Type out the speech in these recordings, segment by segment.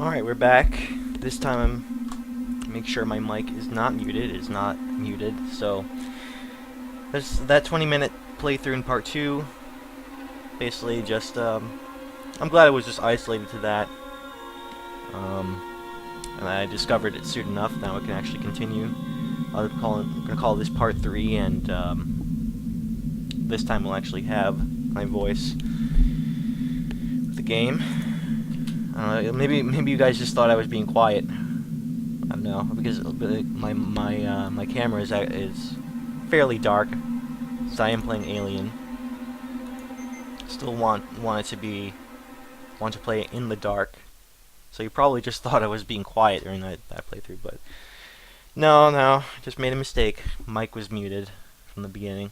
Alright, we're back. This time, make sure my mic is not muted. It's not muted. So, that 20-minute playthrough in part 2. Basically, just, I'm glad it was just isolated to that. And I discovered it soon enough. Now it can actually continue. I'm gonna call this part 3, and, this time we'll actually have my voice with the game. Maybe you guys just thought I was being quiet. I don't know, because my camera is fairly dark, so I am playing Alien. Still want to play it in the dark. So you probably just thought I was being quiet during that playthrough, but no, I just made a mistake. Mic was muted from the beginning.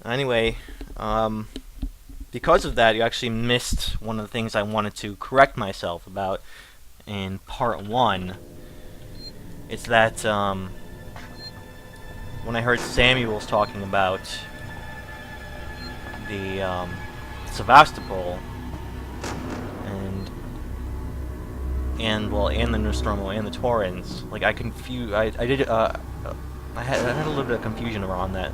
Anyway, because of that, you actually missed one of the things I wanted to correct myself about in part 1. It's that, when I heard Samuels talking about the, Sevastopol, and the Nostromo and the Torrens, like, I had a little bit of confusion around that.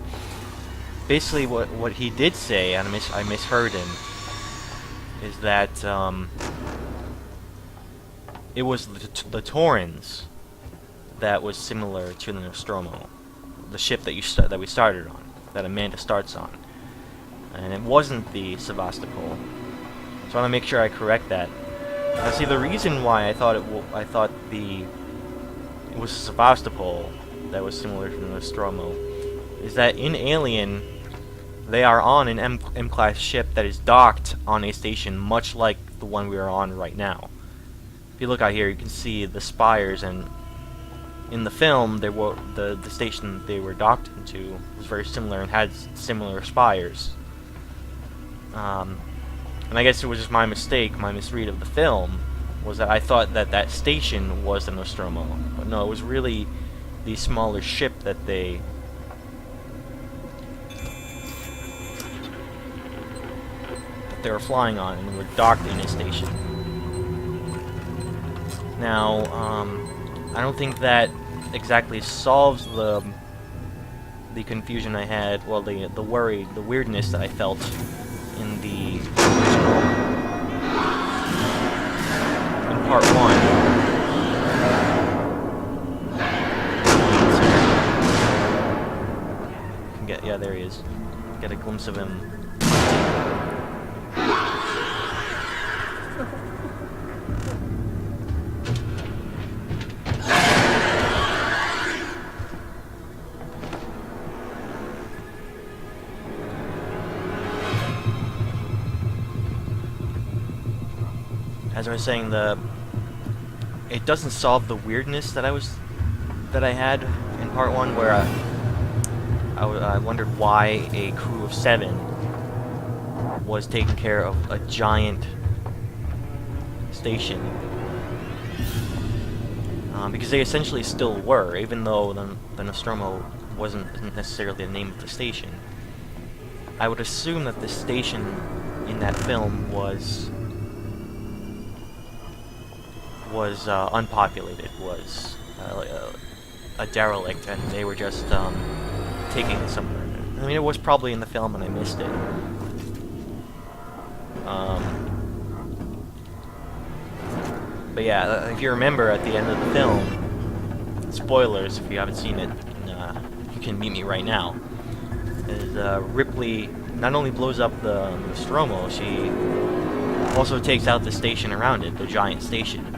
Basically, what he did say, and I misheard him, is that it was the Torrens that was similar to the Nostromo, the ship that we started on, that Amanda starts on, and it wasn't the Sevastopol. So I want to make sure I correct that. Now, see, the reason why I thought it was Sevastopol that was similar to the Nostromo is that in Alien, they are on an M-class ship that is docked on a station much like the one we are on right now. If you look out here, you can see the spires, and in the film, the station they were docked into was very similar and had similar spires. And I guess it was just my mistake, my misread of the film, was that I thought that station was the Nostromo. But no, it was really the smaller ship that they were flying on and were docked in a station. Now, I don't think that exactly solves the confusion I had, well, the worry, the weirdness that I felt in the original, in part 1. Yeah, there he is. Get a glimpse of him. As I was saying, it doesn't solve the weirdness that I had in part 1, where I wondered why a crew of 7 was taking care of a giant station, because they essentially still were, even though the Nostromo wasn't necessarily the name of the station. I would assume that the station in that film was unpopulated, was a derelict, and they were just taking it somewhere. I mean, it was probably in the film and I missed it. But yeah, if you remember at the end of the film, spoilers if you haven't seen it, you can meet me right now, is Ripley not only blows up the Nostromo, she also takes out the station around it, the giant station.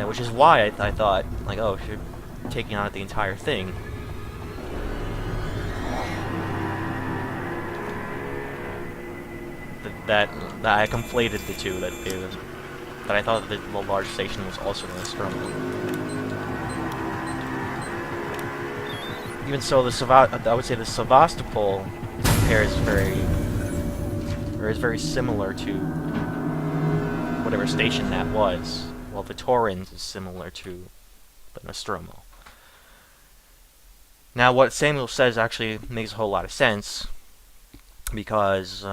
Which is why I thought, like, oh, if you're taking out the entire thing, that I conflated the two, that I thought that the large station was also in the Nostromo. Even so, I would say the Sevastopol is very similar to whatever station that was, while the Torrens is similar to the Nostromo. Now, what Samuel says actually makes a whole lot of sense, because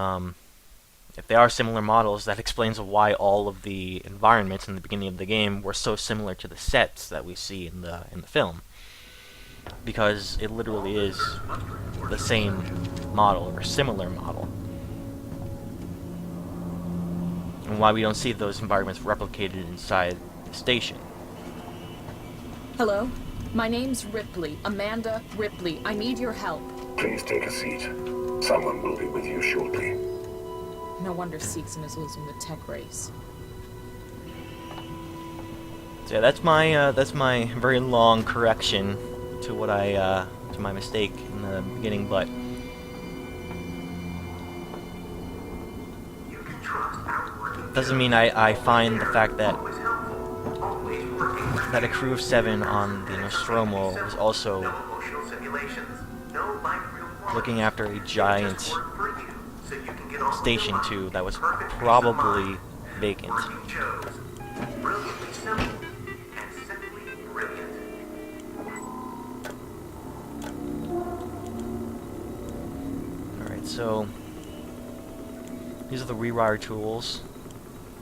if they are similar models, that explains why all of the environments in the beginning of the game were so similar to the sets that we see in the film, because it literally is the same model or similar model. And why we don't see those environments replicated inside the station. Hello? My name's Ripley. Amanda Ripley. I need your help. Please take a seat. Someone will be with you shortly. No wonder Seegson is losing the tech race. So yeah, that's my very long correction to what to my mistake in the beginning, but doesn't mean I find the fact that a crew of 7 on the Nostromo was also looking after a giant station too that was probably vacant. Alright, so these are the rewire tools.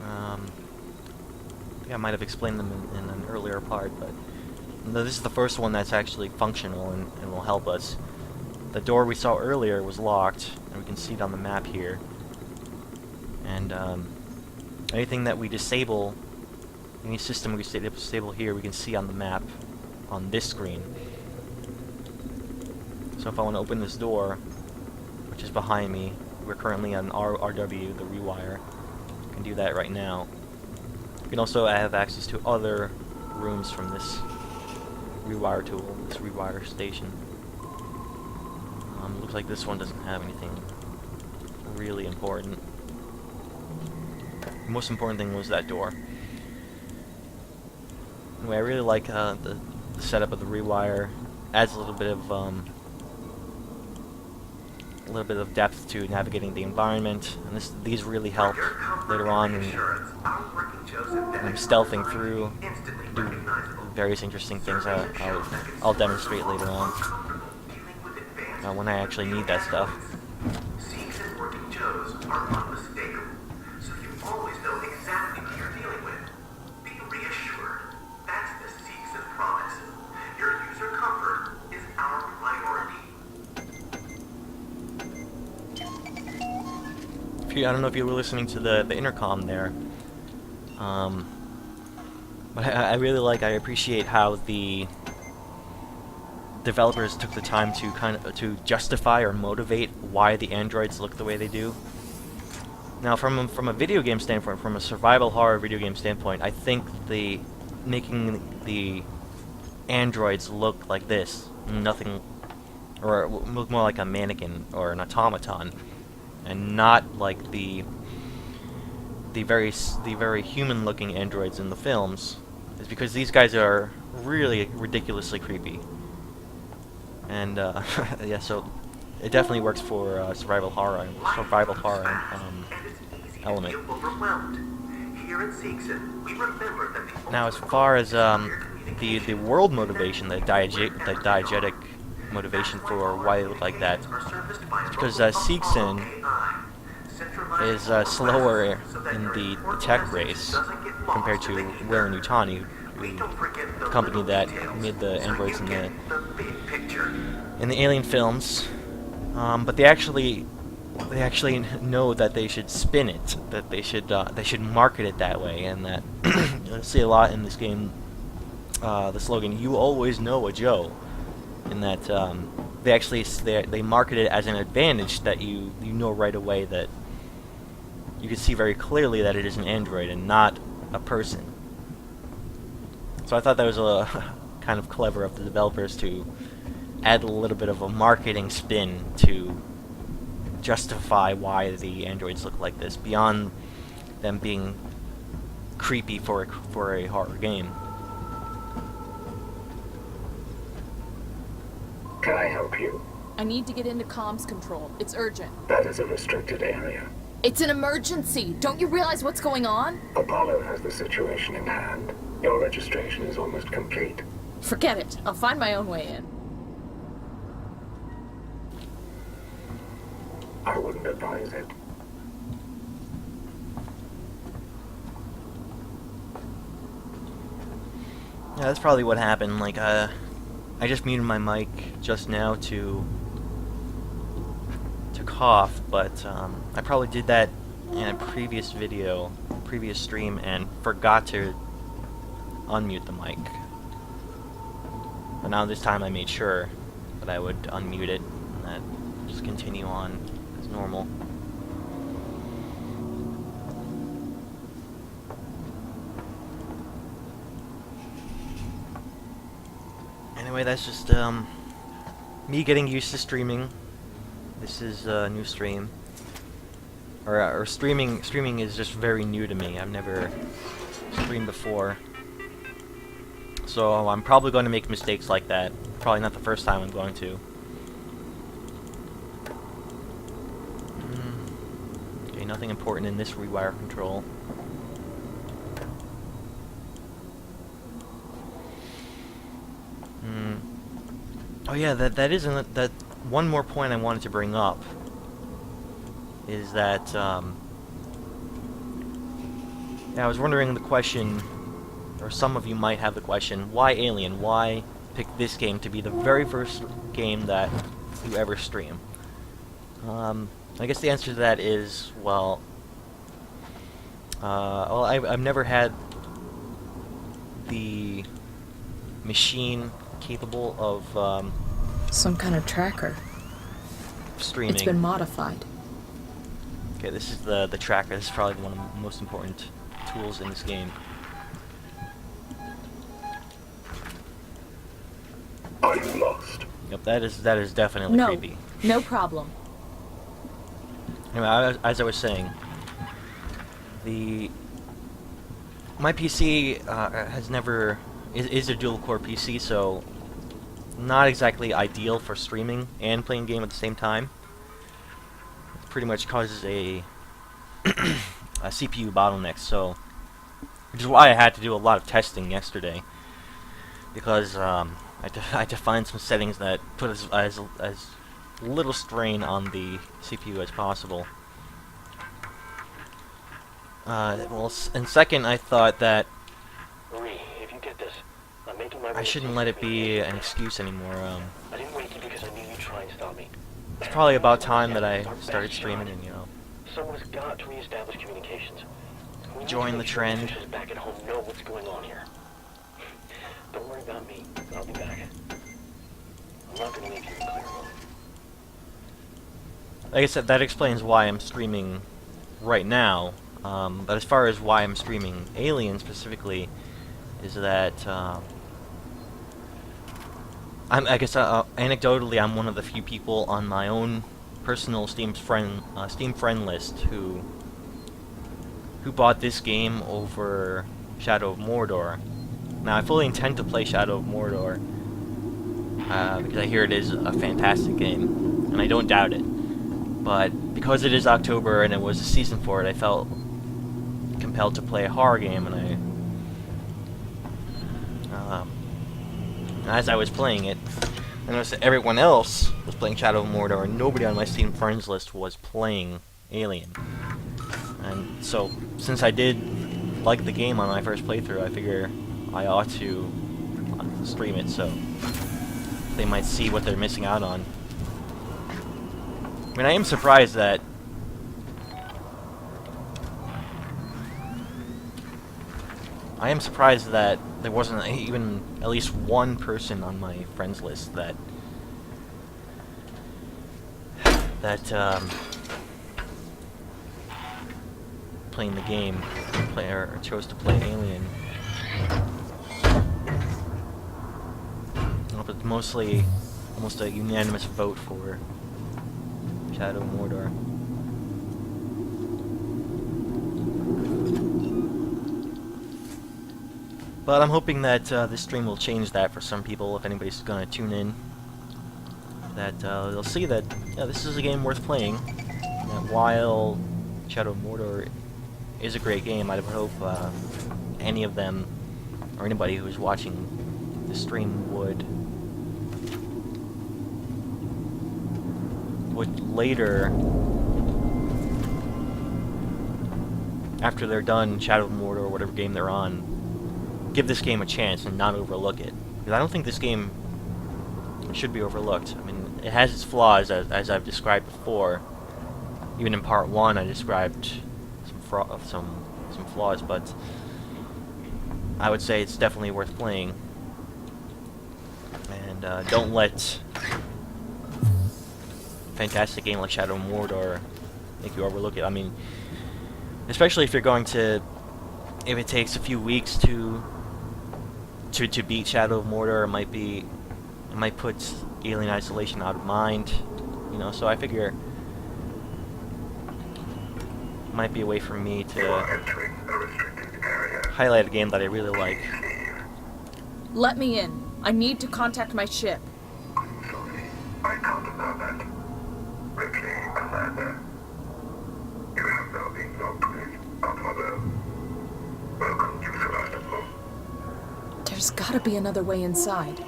I think I might have explained them in an earlier part, but this is the first one that's actually functional and will help us. The door we saw earlier was locked, and we can see it on the map here. And anything that we disable, any system we disable here, we can see on the map on this screen. So if I want to open this door, which is behind me, we're currently on RW, the rewire. I can do that right now. You can also have access to other rooms from this rewire tool, this rewire station. Looks like this one doesn't have anything really important. The most important thing was that door. Anyway, I really like the setup of the rewire. Adds a little bit of depth to navigating the environment, and these really help later on when I'm stealthing through, do various interesting things I'll demonstrate later on when I actually need that stuff. Seegson working Joes are unmistakable, so you always know exactly who you're dealing with. Be reassured. That's the Seegson promise. Your user comfort is our priority. I don't know if you were listening to the intercom there, but I really I appreciate how the developers took the time to justify or motivate why the androids look the way they do. Now, from a video game standpoint, from a survival horror video game standpoint, I think making the androids look like this, nothing, or look more like a mannequin or an automaton, and not like the very human-looking androids in the films, is because these guys are really ridiculously creepy. And yeah, so it definitely works for survival horror element. Now, as far as the world motivation, the diegetic motivation for why they look like that, it's because Seegson is slower in the tech race compared to Will and Utani, the company that made the androids in the Alien films. But they actually know that they should spin it, that they should market it that way, and that you'll see a lot in this game. The slogan "You always know a Joe," in that they market it as an advantage that you know right away, that you can see very clearly that it is an android and not a person. So I thought that was kind of clever of the developers to add a little bit of a marketing spin to justify why the androids look like this, beyond them being creepy for a horror game. Can I help you? I need to get into comms control. It's urgent. That is a restricted area. It's an emergency. Don't you realize what's going on? Apollo has the situation in hand. Your registration is almost complete. Forget it. I'll find my own way in. I wouldn't advise it. Yeah, that's probably what happened. Like, I just muted my mic just now to cough, but I probably did that in a previous video, previous stream, and forgot to unmute the mic. But now this time I made sure that I would unmute it and that just continue on as normal. Anyway, that's just me getting used to streaming. This is a new stream. Or streaming is just very new to me. I've never streamed before. So I'm probably going to make mistakes like that. Probably not the first time I'm going to. Okay, nothing important in this rewire control. Oh yeah, that isn't that. One more point I wanted to bring up is that yeah, I was wondering the question, or some of you might have the question, why Alien? Why pick this game to be the very first game that you ever stream? I guess the answer to that is, well, I've never had the machine capable of Some kind of tracker. streaming. It's been modified. Okay, this is the tracker. This is probably one of the most important tools in this game. Are you lost? Yep, that is definitely No, creepy. no problem. Anyway, as I was saying, my PC has never is a dual core PC, so not exactly ideal for streaming and playing game at the same time. It pretty much causes a a CPU bottleneck, so which is why I had to do a lot of testing yesterday, because I had to find some settings that put as little strain on the CPU as possible. Well, and second, I thought that Marie, if you get this, I'm making my way I shouldn't let it be an excuse anymore. I didn't wake you because I knew you'd try and stop me. It's probably about time that I started streaming and, you know, Someone's got to reestablish communications. We need to join make the sure trend. officials back at home know what's going on here. Don't worry about me. I'll be back. I'm not gonna leave you in clear alone. Like I said, that explains why I'm streaming right now. But as far as why I'm streaming Alien specifically, is that I guess anecdotally, I'm one of the few people on my own personal Steam friend list who bought this game over Shadow of Mordor. Now, I fully intend to play Shadow of Mordor because I hear it is a fantastic game, and I don't doubt it. But because it is October and it was a season for it, I felt compelled to play a horror game, and as I was playing it, I noticed that everyone else was playing Shadow of Mordor, and nobody on my Steam friends list was playing Alien. And so, since I did like the game on my first playthrough, I figure I ought to stream it so they might see what they're missing out on. I mean, I am surprised that there wasn't even at least one person on my friends list that playing the game, or chose to play Alien. Well, it's mostly almost a unanimous vote for Shadow of Mordor. But I'm hoping that this stream will change that for some people, if anybody's gonna tune in. That they'll see that, yeah, this is a game worth playing. That while Shadow of Mordor is a great game, I would hope any of them, or anybody who's watching the stream would later, after they're done Shadow of Mordor or whatever game they're on, give this game a chance and not overlook it. Because I don't think this game should be overlooked. I mean, it has its flaws, as I've described before. Even in part 1, I described some flaws, but I would say it's definitely worth playing. And don't let a fantastic game like Shadow of Mordor make you overlook it. I mean, especially if you're going to, if it takes a few weeks to beat Shadow of Mordor, it might put Alien Isolation out of mind, you know. So I figure it might be a way for me to highlight a game that I really like. Let me in. I need to contact my ship. I can't allow that. Ripley, Amanda, you have now been locked with our mother. Welcome to Sevastopol. There's gotta be another way inside.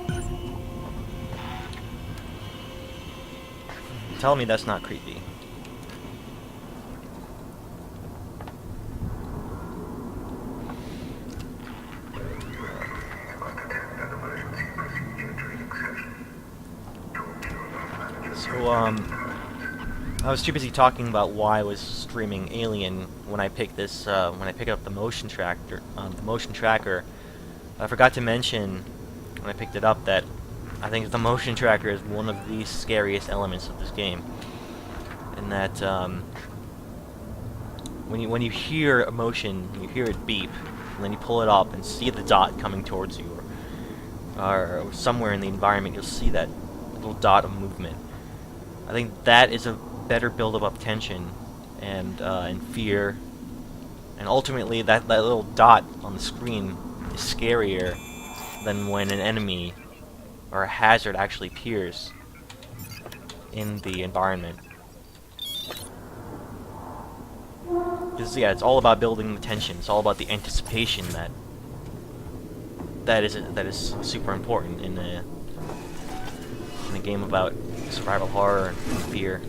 Tell me that's not creepy. So, I was too busy talking about why I was streaming Alien when I picked this, when I picked up the motion tracker. I forgot to mention when I picked it up that I think the motion tracker is one of the scariest elements of this game, and that when you hear a motion, you hear it beep, and then you pull it up and see the dot coming towards you, or somewhere in the environment, you'll see that little dot of movement. I think that is a better build-up of tension and fear, and ultimately that little dot on the screen is scarier than when an enemy or a hazard actually appears in the environment. Because yeah, it's all about building the tension. It's all about the anticipation that is super important in a game about survival horror and fear.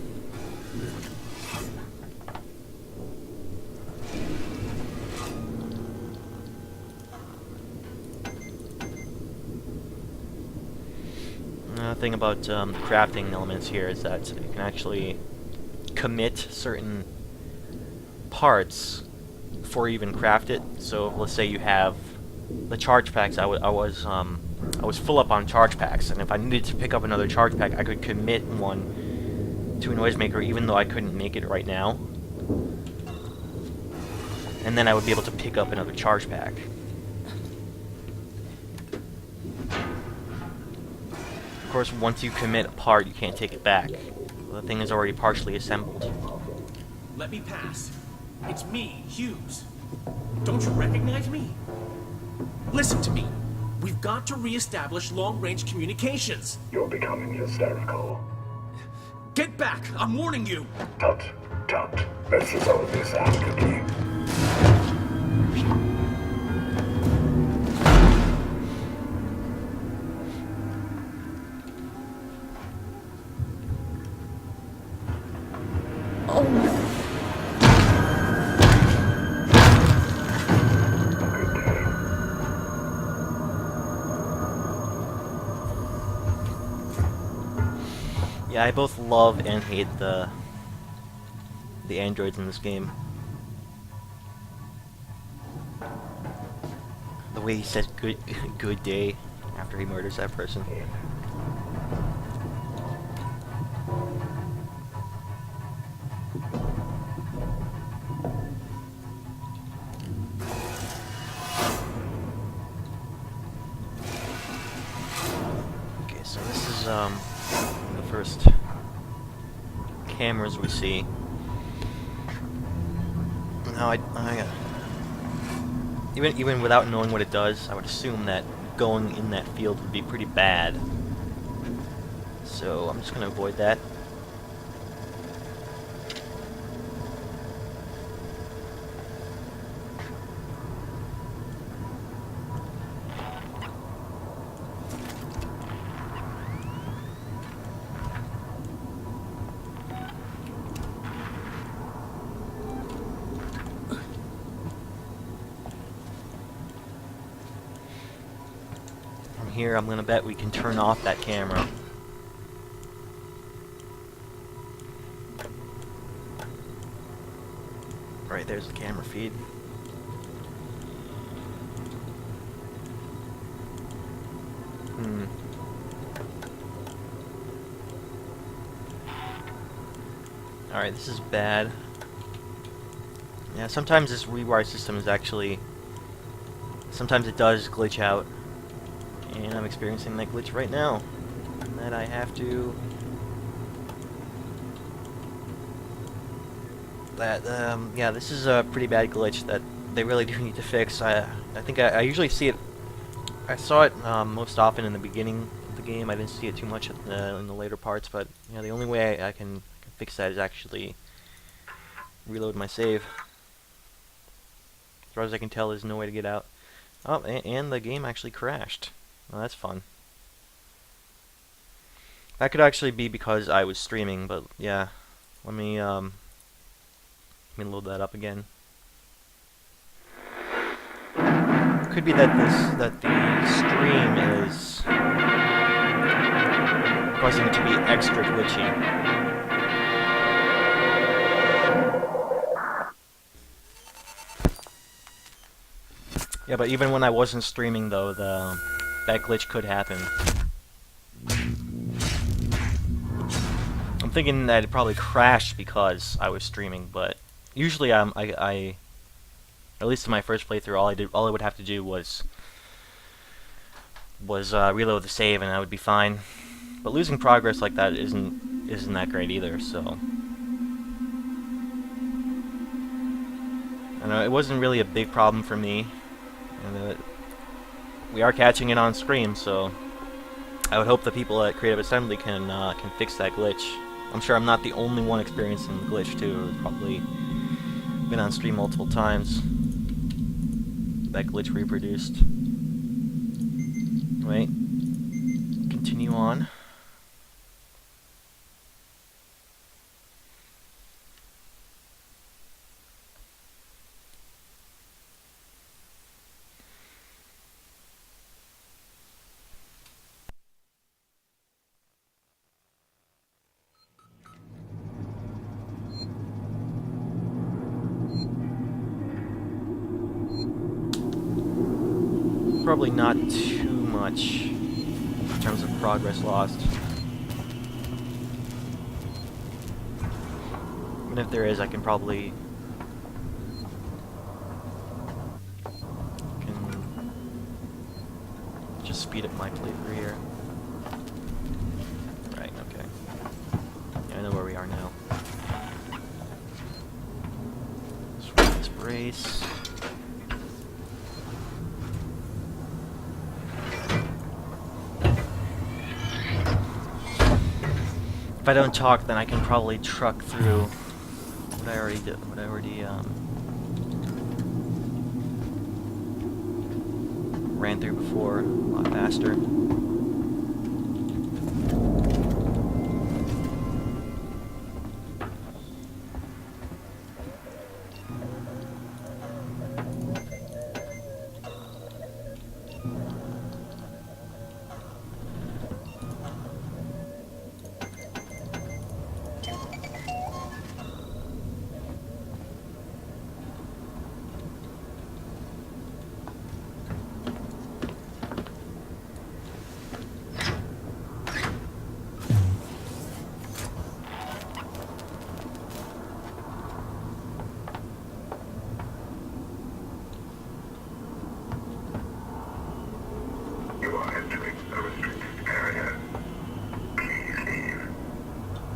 Another thing about crafting elements here is that you can actually commit certain parts before you even craft it. So let's say you have the charge packs. I was full up on charge packs, and if I needed to pick up another charge pack, I could commit one to a noisemaker even though I couldn't make it right now. And then I would be able to pick up another charge pack. Of course, once you commit a part, you can't take it back. The thing is already partially assembled. Let me pass. It's me, Hughes. Don't you recognize me? Listen to me. We've got to re-establish long-range communications. You're becoming hysterical. Get back! I'm warning you! Tut, tut. Let's resolve this amicably. Oh my. Yeah, I both love and hate the androids in this game. The way he says good day after he murders that person. Okay, so this is the first cameras we see. Now even without knowing what it does, I would assume that going in that field would be pretty bad. So I'm just gonna avoid that. here, I'm gonna bet we can turn off that camera. Right, there's the camera feed. Alright, this is bad. Yeah, sometimes this rewire system is actually... Sometimes it does glitch out. And I'm experiencing that glitch right now. And that I have to... yeah, this is a pretty bad glitch that they really do need to fix. I think I usually see it... I saw it most often in the beginning of the game. I didn't see it too much in the later parts, but you know, the only way I can fix that is actually reload my save. As far as I can tell, there's no way to get out. Oh, and the game actually crashed. Well, that's fun. That could actually be because I was streaming, but yeah. Let me load that up again. Could be that the stream is causing it to be extra glitchy. Yeah, but even when I wasn't streaming, though, that glitch could happen. I'm thinking that it probably crashed because I was streaming, but usually I at least in my first playthrough, all I would have to do was reload the save, and I would be fine. But losing progress like that isn't that great either. So, I know it wasn't really a big problem for me. And we are catching it on stream, so I would hope the people at Creative Assembly can fix that glitch. I'm sure I'm not the only one experiencing the glitch too. It's probably been on stream multiple times. That glitch reproduced. Wait. Continue on. Probably not too much in terms of progress lost. Even if there is, I can probably just speed up my playthrough here. Right, okay. Yeah, I know where we are now. Switch this brace. If I don't talk, then I can probably truck through what I already did. What I already ran through before a lot faster.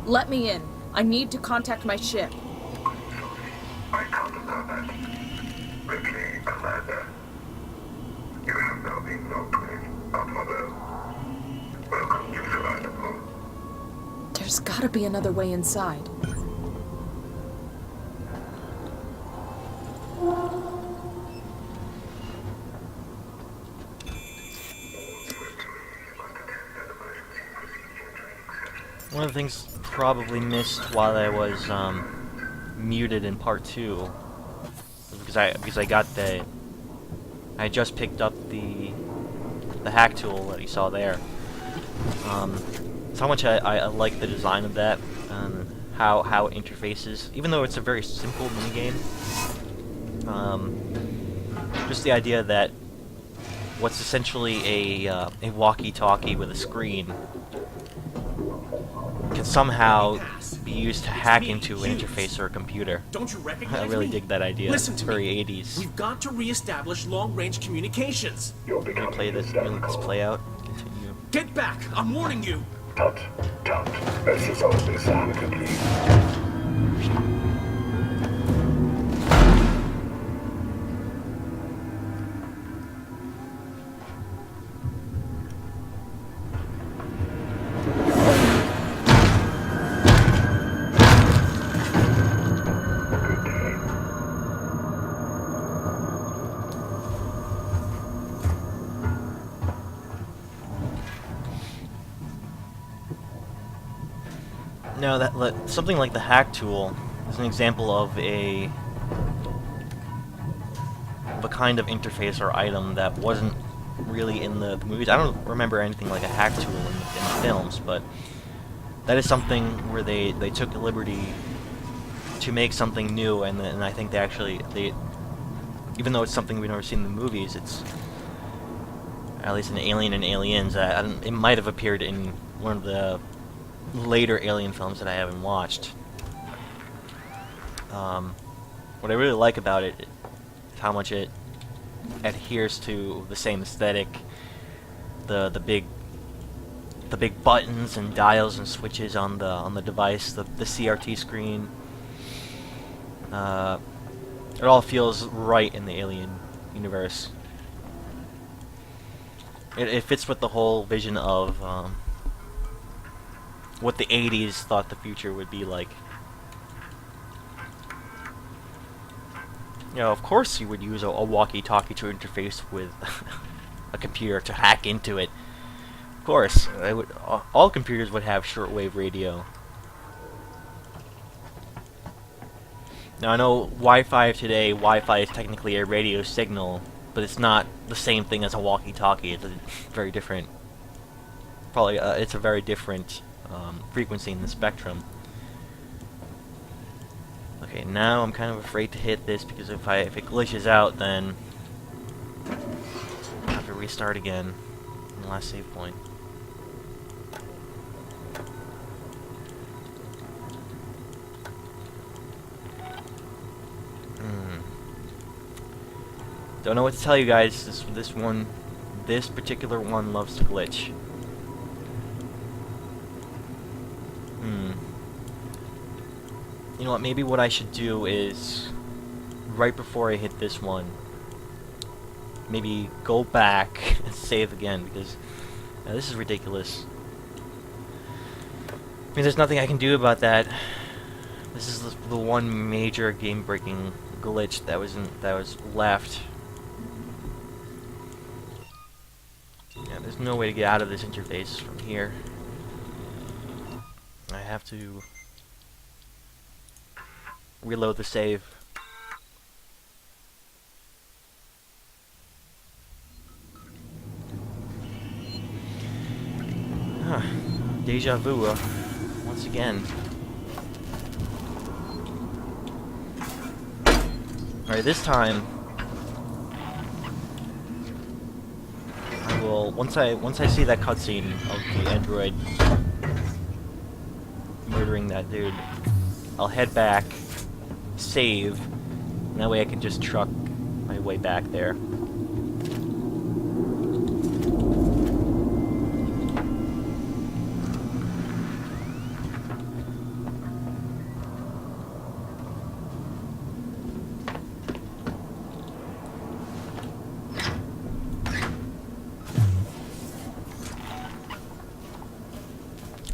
Let me in. I need to contact my ship. I can't allow that. Ripley, Amanda. You have now been locked with our mother. Welcome to Survivable. There's gotta be another way inside. One of the things probably missed while I was muted in part 2 was because I got I just picked up the the hack tool that you saw there. It's how much I like the design of that, and how it interfaces, even though it's a very simple minigame. Just the idea that what's essentially a walkie-talkie with a screen can somehow be used to hack into an interface or a computer. Don't you recognize I really me? dig that idea. Listen It's to very me. 80s. We've got to reestablish long-range communications. You're Let me becoming play this, really this play out. Continue. Get back! I'm warning you! Tut, tut. This is only so amicably. No, something like the hack tool is an example of a kind of interface or item that wasn't really in the movies. I don't remember anything like a hack tool in the films, but that is something where they took the liberty to make something new, and I think they even though it's something we've never seen in the movies, it's at least in Alien and Aliens. It might have appeared in one of the later Alien films that I haven't watched. What I really like about it is how much it adheres to the same aesthetic, the big buttons and dials and switches on the device, the CRT screen. It all feels right in the Alien universe. It fits with the whole vision of what the 80s thought the future would be like. You know, of course you would use a walkie-talkie to interface with a computer to hack into it. Of course, all computers would have shortwave radio. Now I know Wi-Fi today, Wi-Fi is technically a radio signal, but it's not the same thing as a walkie-talkie. It's a very different, it's a very different frequency in the spectrum. Okay, now I'm kind of afraid to hit this because if it glitches out, then I have to restart again in the last save point. Don't know what to tell you guys. This particular one loves to glitch. You know what? Maybe what I should do is right before I hit this one, maybe go back and save again because this is ridiculous. I mean, there's nothing I can do about that. This is the one major game-breaking glitch that was left. Yeah, there's no way to get out of this interface from here. I have to reload the save. Deja vu once again. Alright, this time I will once I see that cutscene of the android murdering that dude, I'll head back, save, and that way I can just truck my way back there.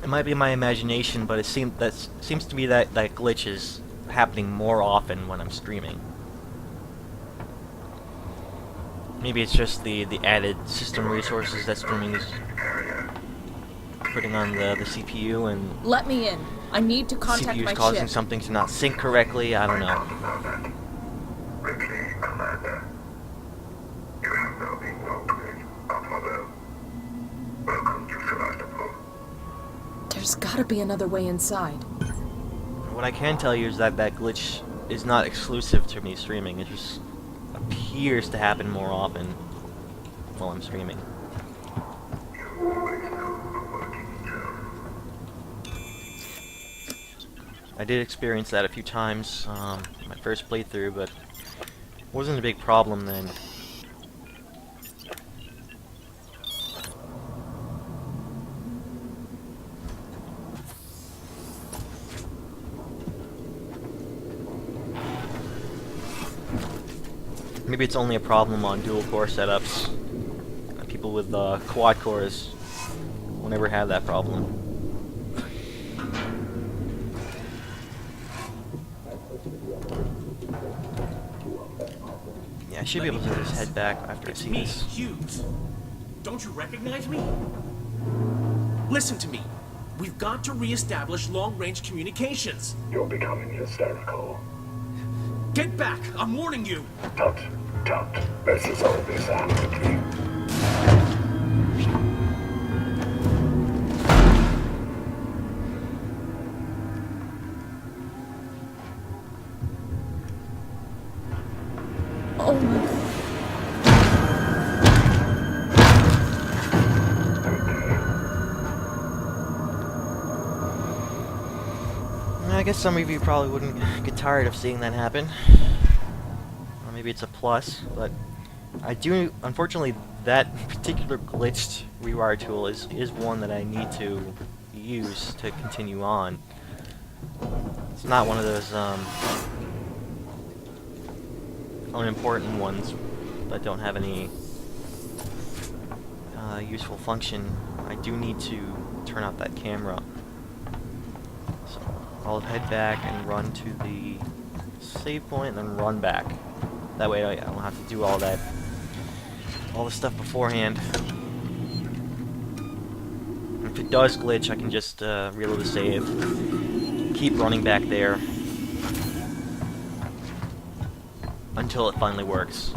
It might be my imagination, but it seems to me that glitch is happening more often when I'm streaming. Maybe it's just the added system resources that streaming is putting on the CPU, and Let me in. I need to the contact CPU my is causing ship. something to not sync correctly. I don't know. Ripley, Commander. You have now been located. Apollo There's gotta be another way inside. What I can tell you is that that glitch is not exclusive to me streaming. It just appears to happen more often while I'm streaming. I did experience that a few times my first playthrough, but it wasn't a big problem then. Maybe it's only a problem on dual core setups. People with quad cores will never have that problem. Yeah, I should be able to just head back after I see me, this. Hughes. Don't you recognize me? Listen to me. We've got to reestablish long-range communications. You're becoming hysterical. Get back! I'm warning you! Tut, tut. Let's resolve this amicably. Oh my... I guess some of you probably wouldn't get tired of seeing that happen. Or maybe it's a plus, but I do, unfortunately, that particular glitched rewire tool is one that I need to use to continue on. It's not one of those unimportant ones that don't have any useful function. I do need to turn off that camera. So I'll head back and run to the save point and then run back. That way I don't have to do all the stuff beforehand. If it does glitch, I can just reload the save, keep running back there until it finally works.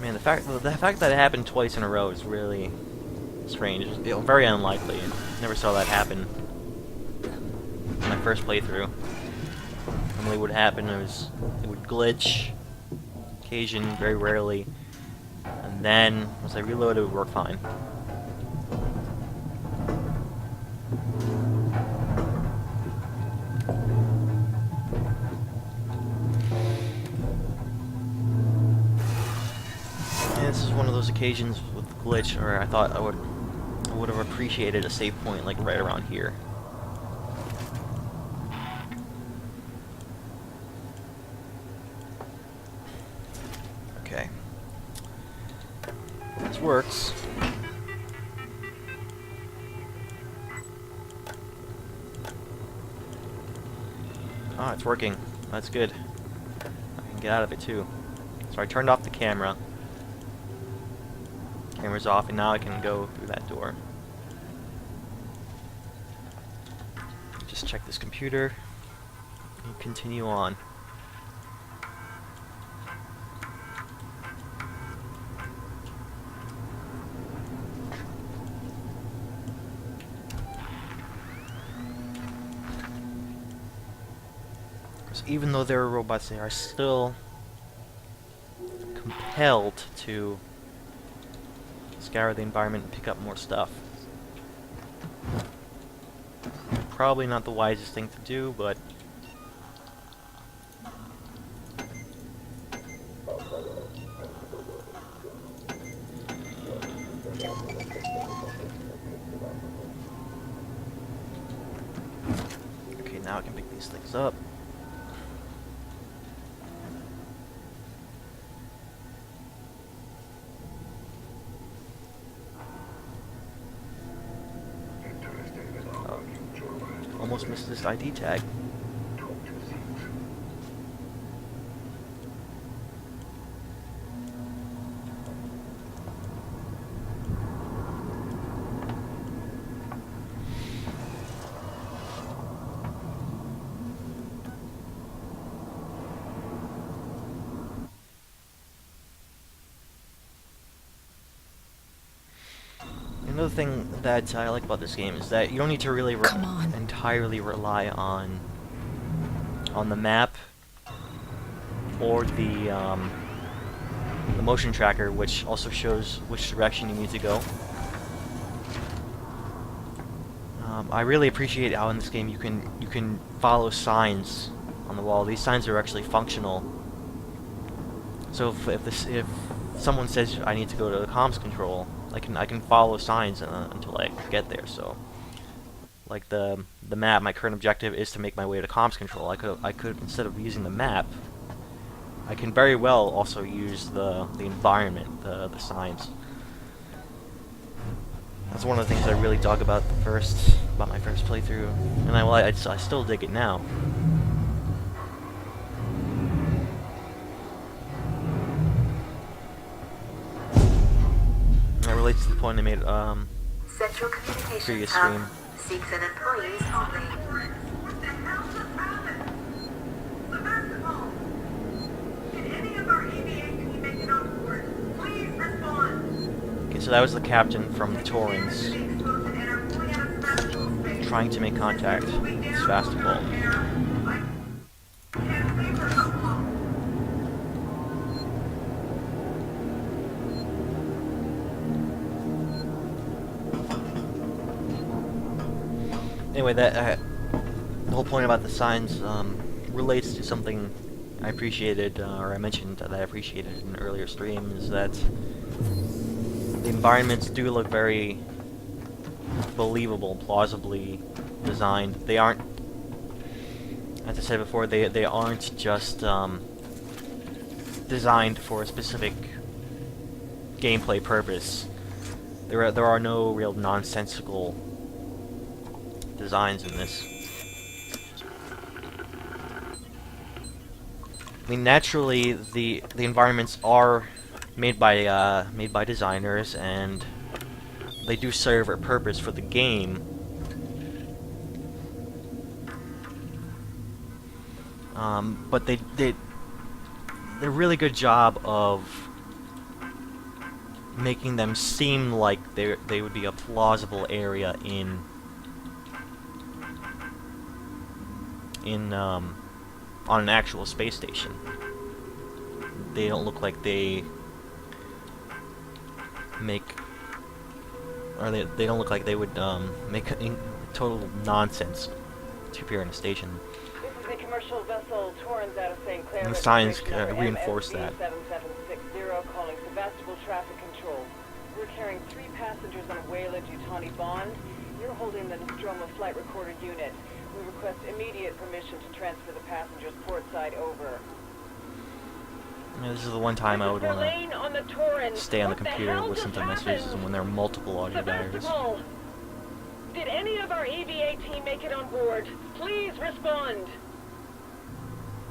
Man, the fact that it happened twice in a row is really strange. It's very unlikely. Never saw that happen in my first playthrough. Normally what would happen is it would glitch, occasion, very rarely, and then once I reload it would work fine. And this is one of those occasions with glitch where I thought I would have appreciated a save point like right around here. Okay. This works. Ah, it's working. That's good. I can get out of it too. So I turned off the camera. Camera's off, and now I can go through that door. Just check this computer and continue on. So even though there are robots, they are still compelled to scour the environment and pick up more stuff. Probably not the wisest thing to do, but okay, now I can pick these things up. Almost missed this ID tag. Another thing that I like about this game is that you don't need to really Come on. entirely rely on the map or the motion tracker, which also shows which direction you need to go. I really appreciate how in this game you can follow signs on the wall. These signs are actually functional. So if someone says I need to go to the comms control, I can follow signs until I get there. So, like the map, my current objective is to make my way to comms control. I could instead of using the map, I can very well also use the environment, the signs. That's one of the things I really dug about my first playthrough, and I still dig it now. That relates to the point I made Central Communications previous Hub stream. seeks an employees only. What the hell just happened? Sebastopol! Did any of our EVA team make it on board? Please respond. Okay, so that was the captain from the Torrens trying to make contact with Sebastopol. Anyway, the whole point about the signs relates to something I appreciated, or I mentioned that I appreciated in an earlier stream, is that the environments do look very believable, plausibly designed. They aren't, as I said before, they aren't just designed for a specific gameplay purpose. There are no real nonsensical designs in this. I mean, naturally, the environments are made by designers, and they do serve a purpose for the game. But they did a really good job of making them seem like they would be a plausible area on an actual space station. They don't look like they make, or they don't look like they would make total nonsense to appear in a station. This is the commercial vessel Torrens out of St. Clair. And the signs registration number reinforce that. MSV7760, calling Sebastopol traffic control. We're carrying 3 passengers on a Weyland Yutani bond. You're holding the Nostromo flight recorder unit. We request immediate permission to transfer the passengers port side over. Yeah, this is the one time I would want to stay on the computer and listen to messages when there are multiple audio diaries. Did any of our EVA team make it on board? Please respond.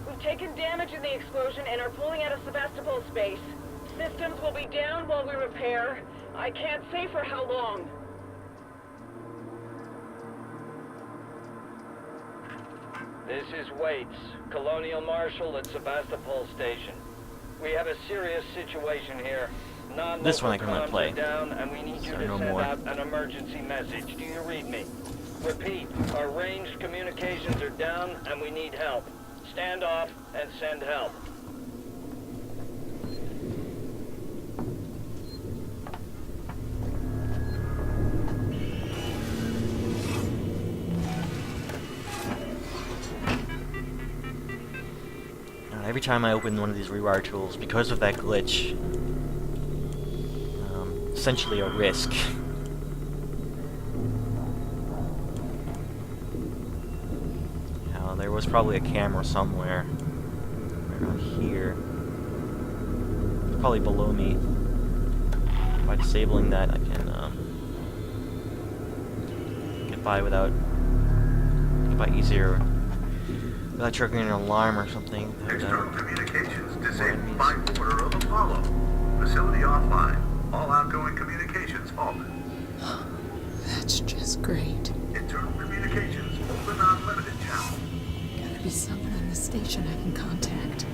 We've taken damage in the explosion and are pulling out of Sebastopol space. Systems will be down while we repair. I can't say for how long. This is Waits, Colonial Marshal at Sebastopol Station. We have a serious situation here. This one I can let play. Down, and we need you to no send more. out an emergency message. Do you read me? Repeat, our ranged communications are down and we need help. Stand off and send help. Every time I open one of these rewire tools, because of that glitch, essentially a risk. Now, there was probably a camera somewhere around here, probably below me. By disabling that, I can get by easier. Without triggering an alarm or something. External communications disabled by order of Apollo. Facility offline. All outgoing communications halted. That's just great. Internal communications open on limited channel. Gotta be someone on the station I can contact.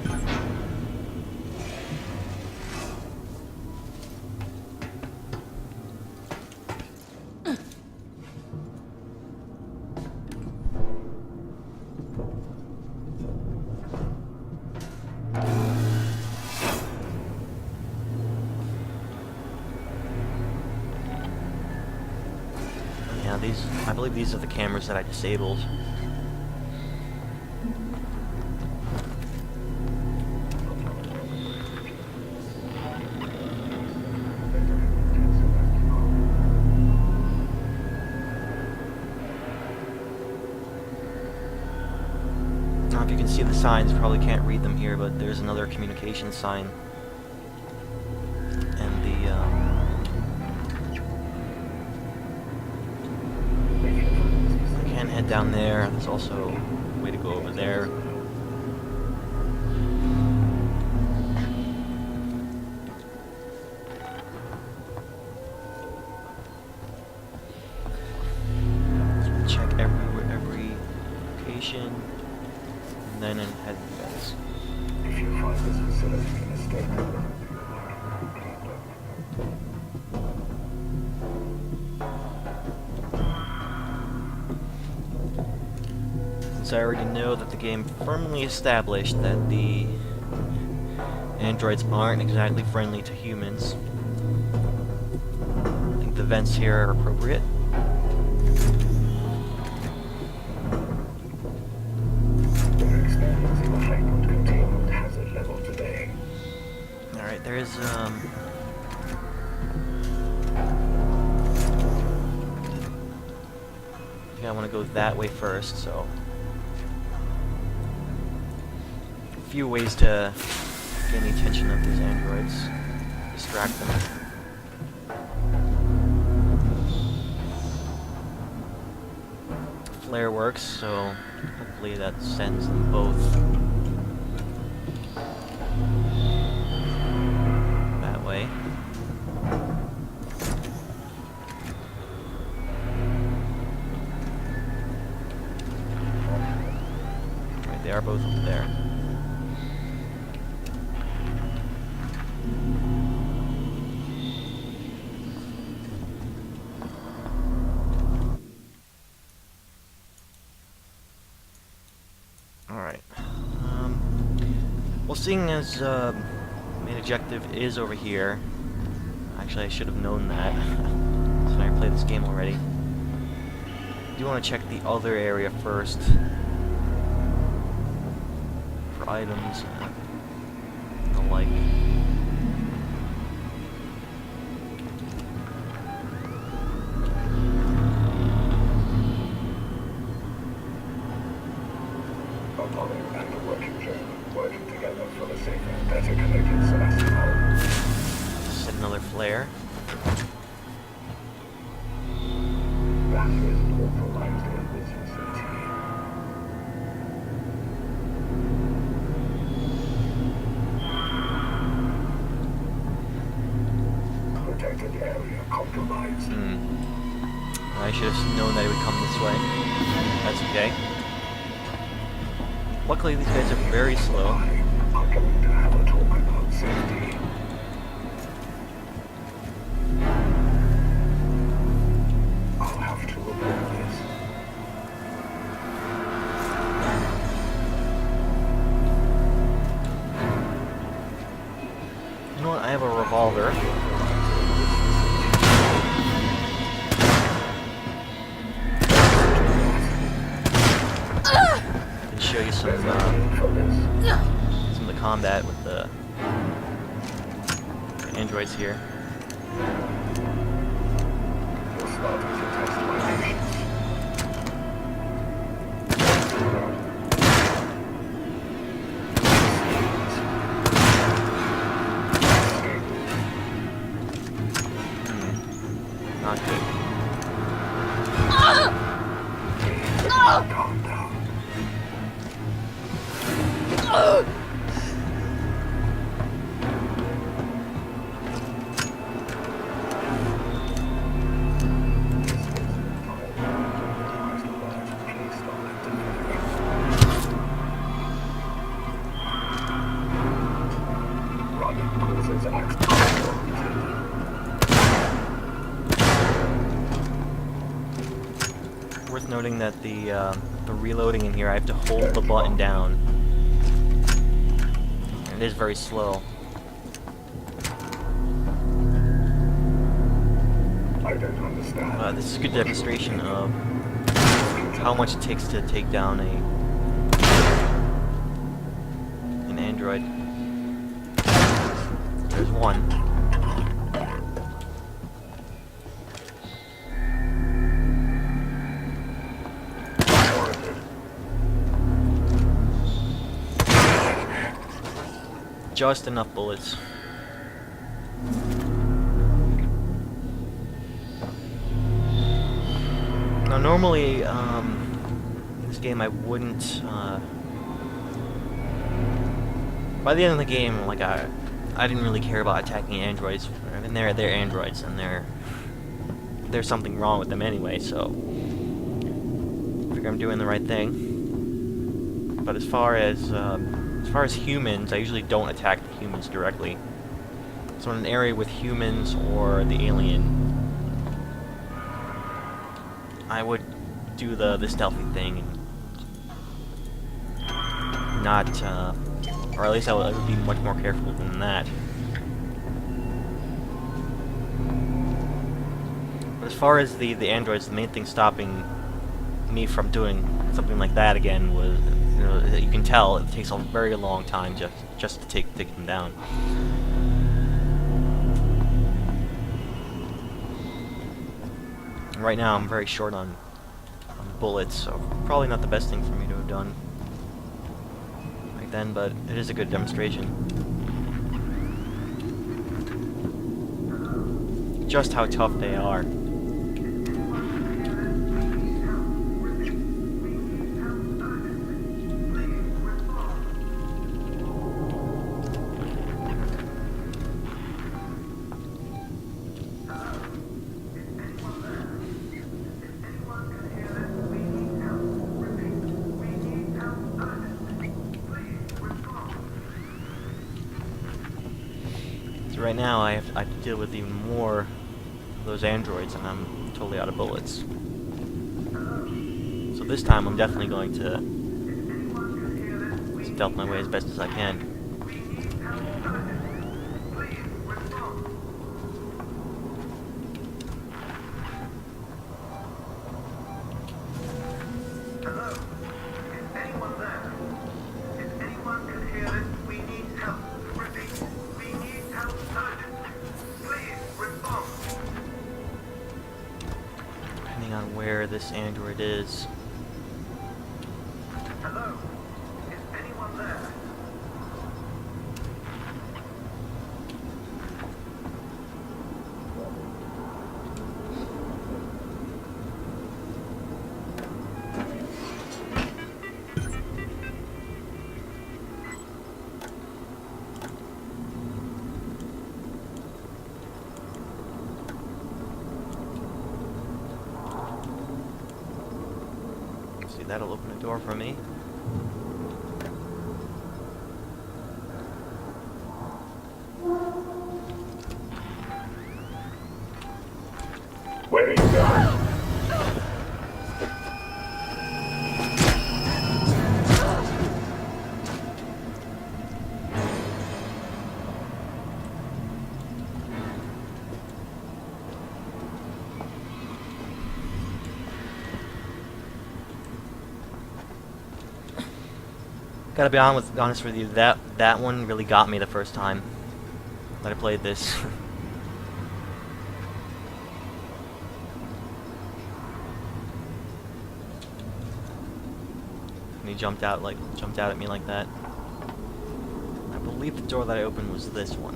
I believe these are the cameras that I disabled. Now, if you can see the signs, you probably can't read them here, but there's another communication sign. And I can head down there. There's also a way to go over there. So check every location, and then head to guys. If you find this facility in a state of Since I already know that the game firmly established that the androids aren't exactly friendly to humans, I think the vents here are appropriate. We're experiencing a heightened containment hazard level today. Alright, there is, I think I want to go that way first, so... a few ways to gain the attention of these androids. Distract them. Flare works, so hopefully that sends them both that way. Right, they are both up there. Alright. Well, seeing as main objective is over here, actually I should have known that since I played this game already. I do want to check the other area first for items and the like. Apollo and the working German working together for the safer, better connected Celestial. Set another flare. That is authorized in this facility. Protected area compromised. I should have known that it would come this way. That's okay. Luckily, these guys are very slow. I'm going to have a talk about safety. I'll have to report this. You know what? I have a revolver. I can show you some of the combat with the androids here. You're starting to test my patience. Not good. Calm down. Running causes accidents. Worth noting that the reloading in here, I have to hold the button down. And it is very slow. I don't understand. This is a good demonstration of how much it takes to take down an android. There's one. Just enough bullets. Now, normally, in this game, I wouldn't, by the end of the game, like, I didn't really care about attacking androids. I mean, they're androids, and there's something wrong with them anyway, so I figure I'm doing the right thing. But as far as humans, I usually don't attack the humans directly. So in an area with humans or the alien, I would do the stealthy thing and not, or at least I would be much more careful than that. But as far as the androids, the main thing stopping me from doing something like that again was, you can tell it takes a very long time just to take them down. Right now I'm very short on bullets, so probably not the best thing for me to have done back then, but it is a good demonstration. Just how tough they are. So right now I have to deal with even more of those androids, and I'm totally out of bullets. So this time I'm definitely going to stealth my way as best as I can. On where this android is. Hello? Is anyone there? That'll open a door for me. Where are you going? Gotta be honest with you, that one really got me the first time that I played this. And he jumped out at me like that. I believe the door that I opened was this one.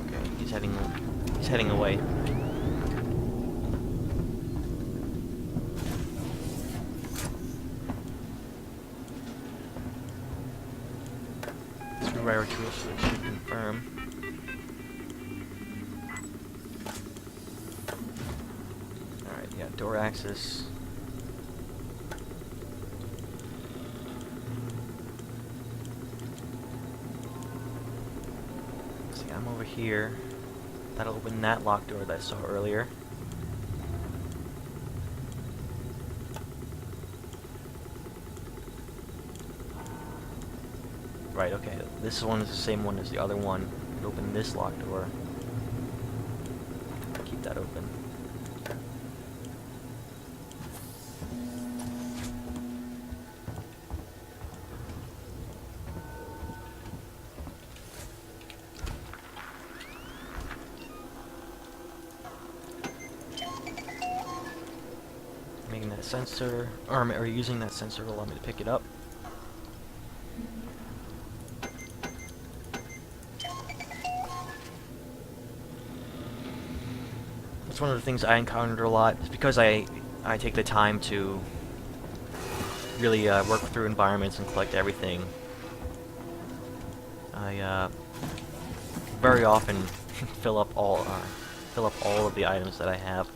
Okay, he's heading away. Rare tools should confirm. Alright, yeah, door access. See, I'm over here. That'll open that locked door that I saw earlier. right, okay. This one is the same one as the other one. Open this locked door. Keep that open. Making that sensor, or using that sensor will allow me to pick it up. That's one of the things I encountered a lot. It's because I take the time to really work through environments and collect everything. I very often fill up all of the items that I have.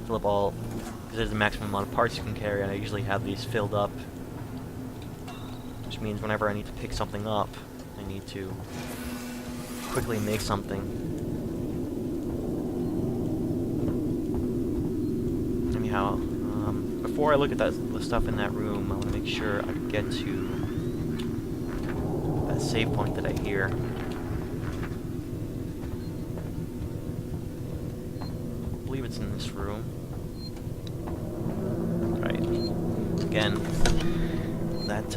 Fill up all, because there's a maximum amount of parts you can carry, and I usually have these filled up. Which means whenever I need to pick something up, I need to quickly make something. Anyhow, before I look at the stuff in that room, I want to make sure I get to that save point that I hear. I believe it's in this room. Right. Again, that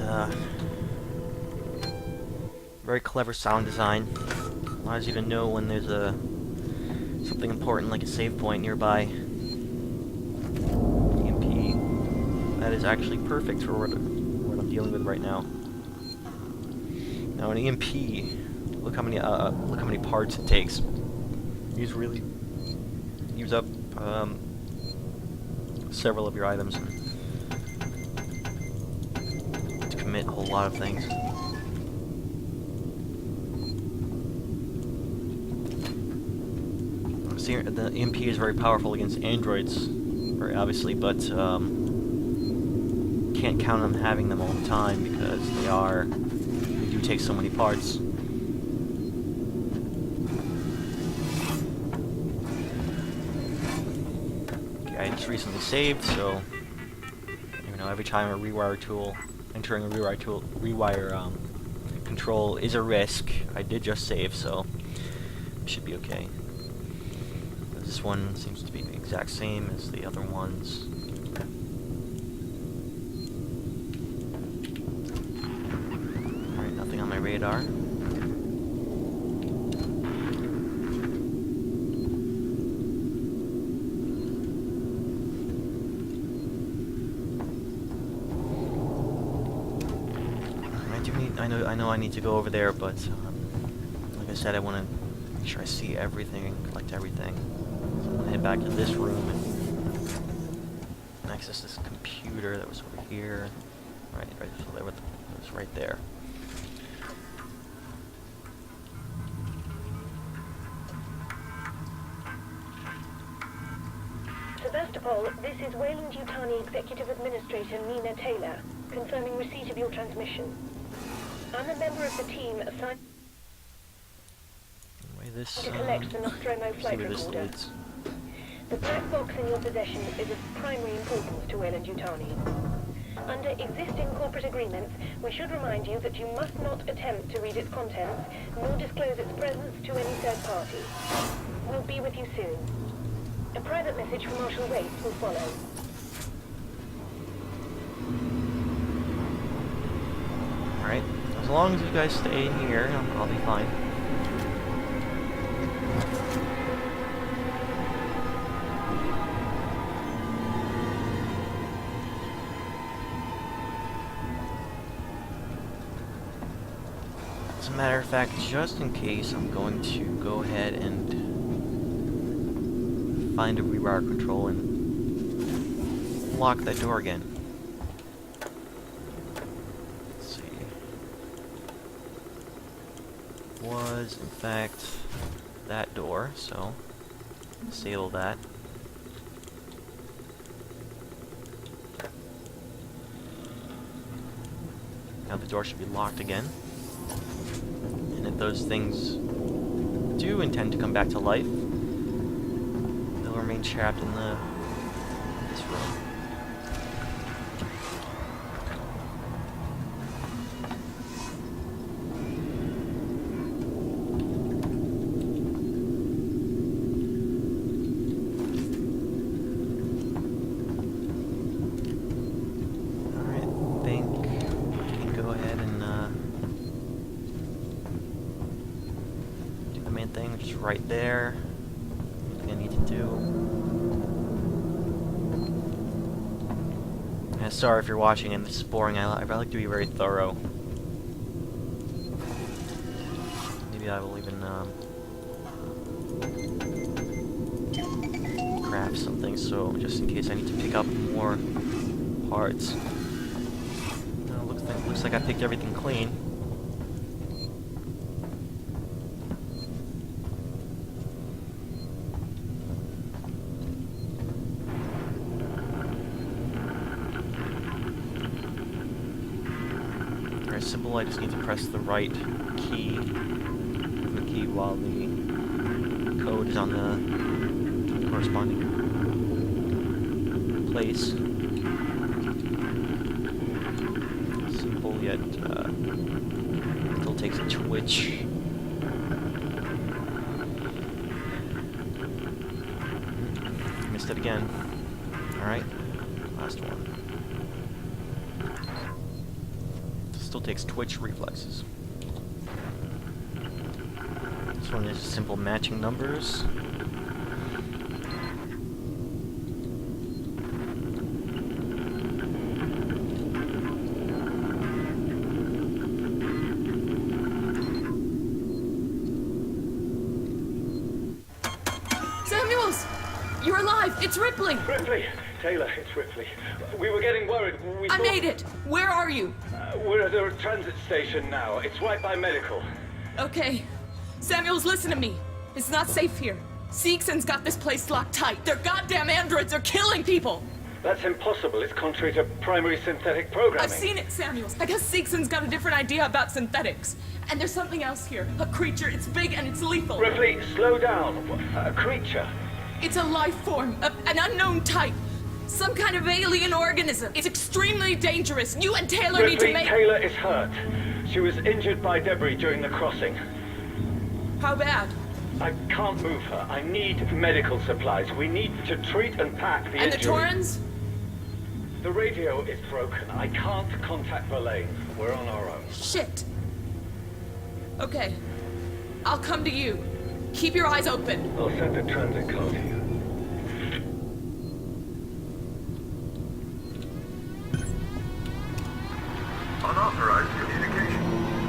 very clever sound design allows you to know when there's something important like a save point nearby. EMP. That is actually perfect for what I'm dealing with right now. Now an EMP, look how many parts it takes. Use up several of your items to commit a whole lot of things. See, the EMP is very powerful against androids, very obviously, but can't count on having them all the time because they do take so many parts. Okay, I just recently saved, so every time a rewire tool, entering a rewire control is a risk. I did just save, so it should be okay. This one seems to be the exact same as the other ones. Alright, nothing on my radar. I know I need to go over there, but like I said, I want to make sure I see everything and collect everything. So I'm gonna head back to this room and access this computer that was over here. Right, so it was right there. Sebastopol, this is Wayland-Yutani Executive Administrator Nina Taylor, confirming receipt of your transmission. I'm a member of the team assigned to collect the Nostromo flight recorder. The black box in your possession is of primary importance to Wayland-Yutani. Under existing corporate agreements, we should remind you that you must not attempt to read its contents, nor disclose its presence to any third party. We'll be with you soon. A private message from Marshal Waits will follow. Alright, as long as you guys stay in here, I'll be fine. As a matter of fact, just in case, I'm going to go ahead and find a rewire control and lock that door again. Let's see. Was, in fact, that door, so disable that. Now the door should be locked again. And if those things do intend to come back to life, they'll remain trapped in this room. Just right there. Nothing I need to do. Yeah, sorry if you're watching and this is boring. I like to be very thorough. Maybe I will even craft something so just in case I need to pick up more parts. No, looks like I picked everything clean. Very simple, I just need to press the right key, while the code is on the corresponding place. Simple yet still takes a twitch. Missed it again. Alright, last one. Still takes twitch reflexes. This one is simple matching numbers. Samuels! You're alive! It's Ripley! Ripley! Taylor, it's Ripley. We were getting worried. I made it! Where are you? We're at a transit station now. It's right by medical. Okay. Samuels, listen to me. It's not safe here. Seegson's got this place locked tight. Their goddamn androids are killing people! That's impossible. It's contrary to primary synthetic programming. I've seen it, Samuels. I guess Seegson's got a different idea about synthetics. And there's something else here. A creature. It's big and it's lethal. Ripley, slow down. A creature. It's a life form. An unknown type. Some kind of alien organism. It's extremely dangerous. You and Taylor need to Ripley, make... Taylor is hurt. She was injured by debris during the crossing. How bad? I can't move her. I need medical supplies. We need to treat and pack the And the injury. Torrens? The radio is broken. I can't contact Verlaine. We're on our own. Shit. Okay. I'll come to you. Keep your eyes open. I'll send a transit car to you. Unauthorized communication.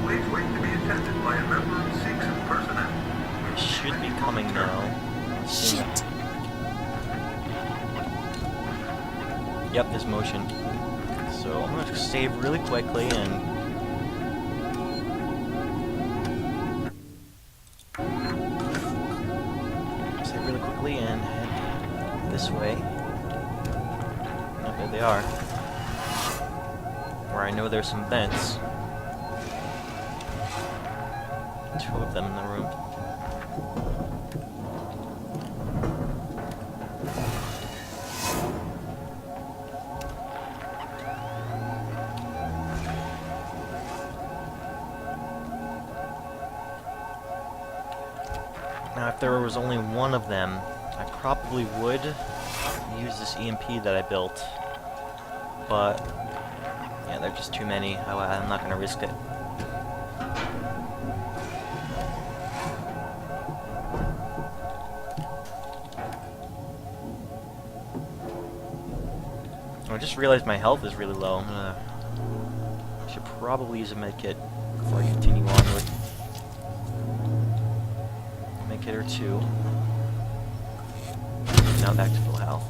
Please wait to be attended by a member of Seegson personnel. Should be coming now. Shit. Yep, there's motion. So I'm gonna save really quickly and head this way. Oh, there they are. Where I know there's some vents. 2 of them in the room. Now, if there was only one of them, I probably would use this EMP that I built. But, yeah, there are just too many. I'm not going to risk it. I just realized my health is really low. I should probably use a medkit before I continue on with a medkit or 2. Now back to full health.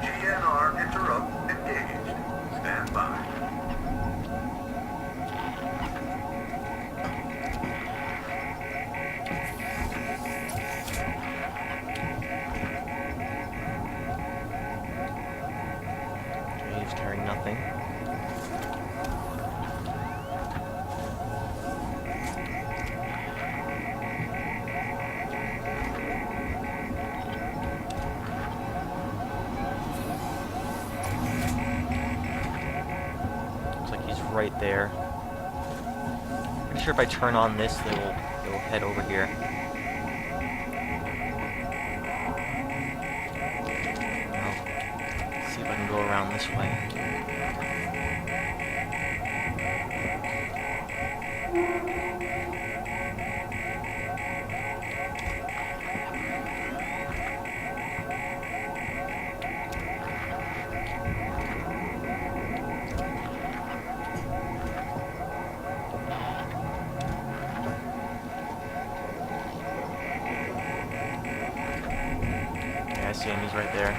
GNR interrupt engaged. Stand by. Okay, he's carrying nothing. Right there. sure if I turn on this, they will head over here. Well, see if I can go around this way. Samy's right there.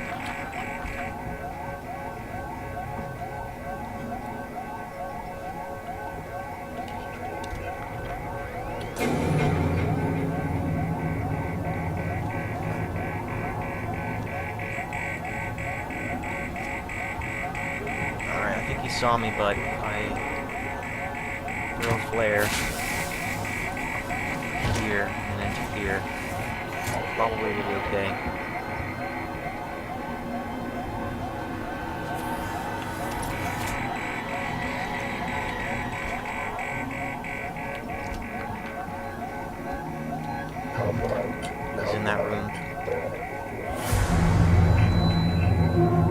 Alright, I think he saw me, but I throw a flare here and then to here. Probably will be okay. He's in that room.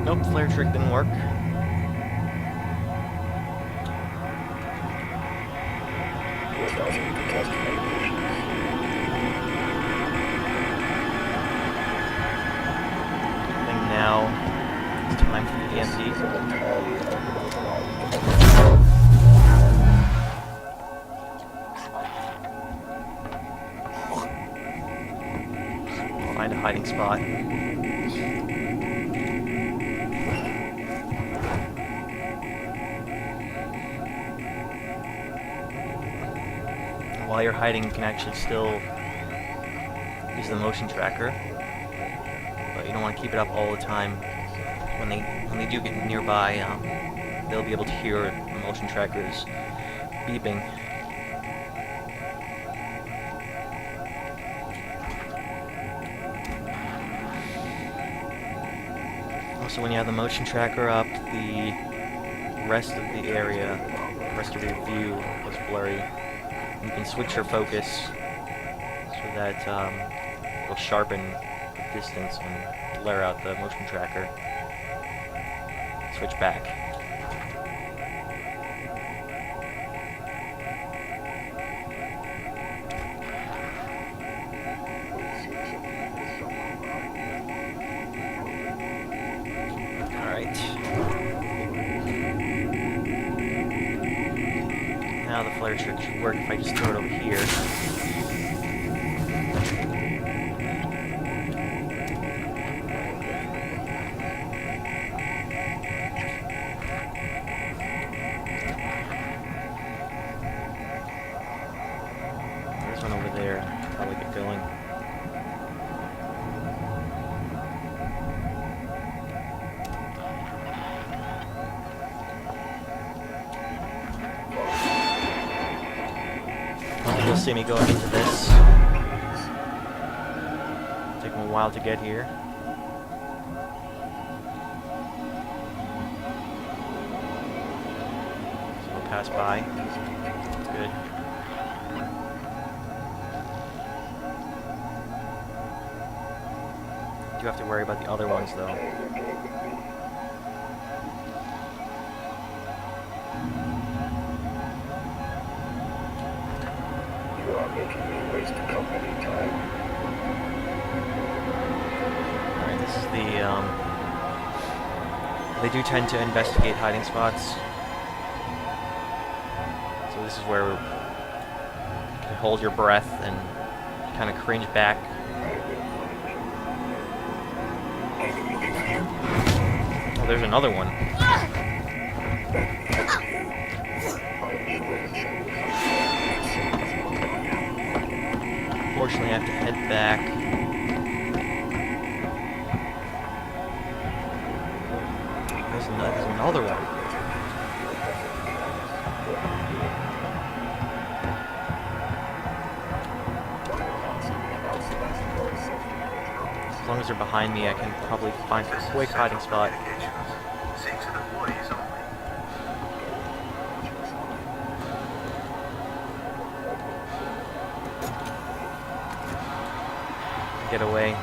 Nope, flare trick didn't work. I think now it's time for the EMP. Find a hiding spot. While you're hiding, you can actually still use the motion tracker, but you don't want to keep it up all the time. When they do get nearby, they'll be able to hear the motion trackers beeping. Also, when you have the motion tracker up, the rest of the area, the rest of your view is blurry. You can switch your focus so that it'll sharpen the distance and blur out the motion tracker. Switch back. Alright. Now the flare trick should work if I just throw it over here. There's one over there. Probably get going. You'll see me going into this. Take me a while to get here. So we'll pass by. That's good. Do have to worry about the other ones though. Alright, this is the, they do tend to investigate hiding spots. So this is where you can hold your breath and kind of cringe back. Oh, there's another one. Unfortunately, I have to head back. There's another one. As long as they're behind me, I can probably find a quick hiding spot. get away.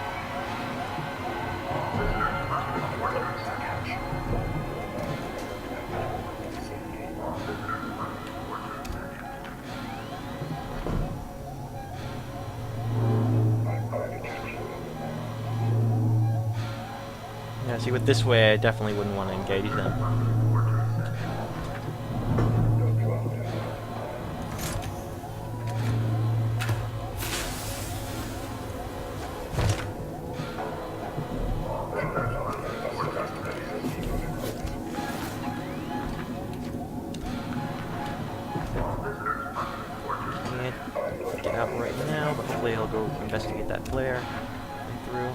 Yeah, see, with this way, I definitely wouldn't want to engage them. Can't get out right now, but hopefully he'll go investigate that flare through.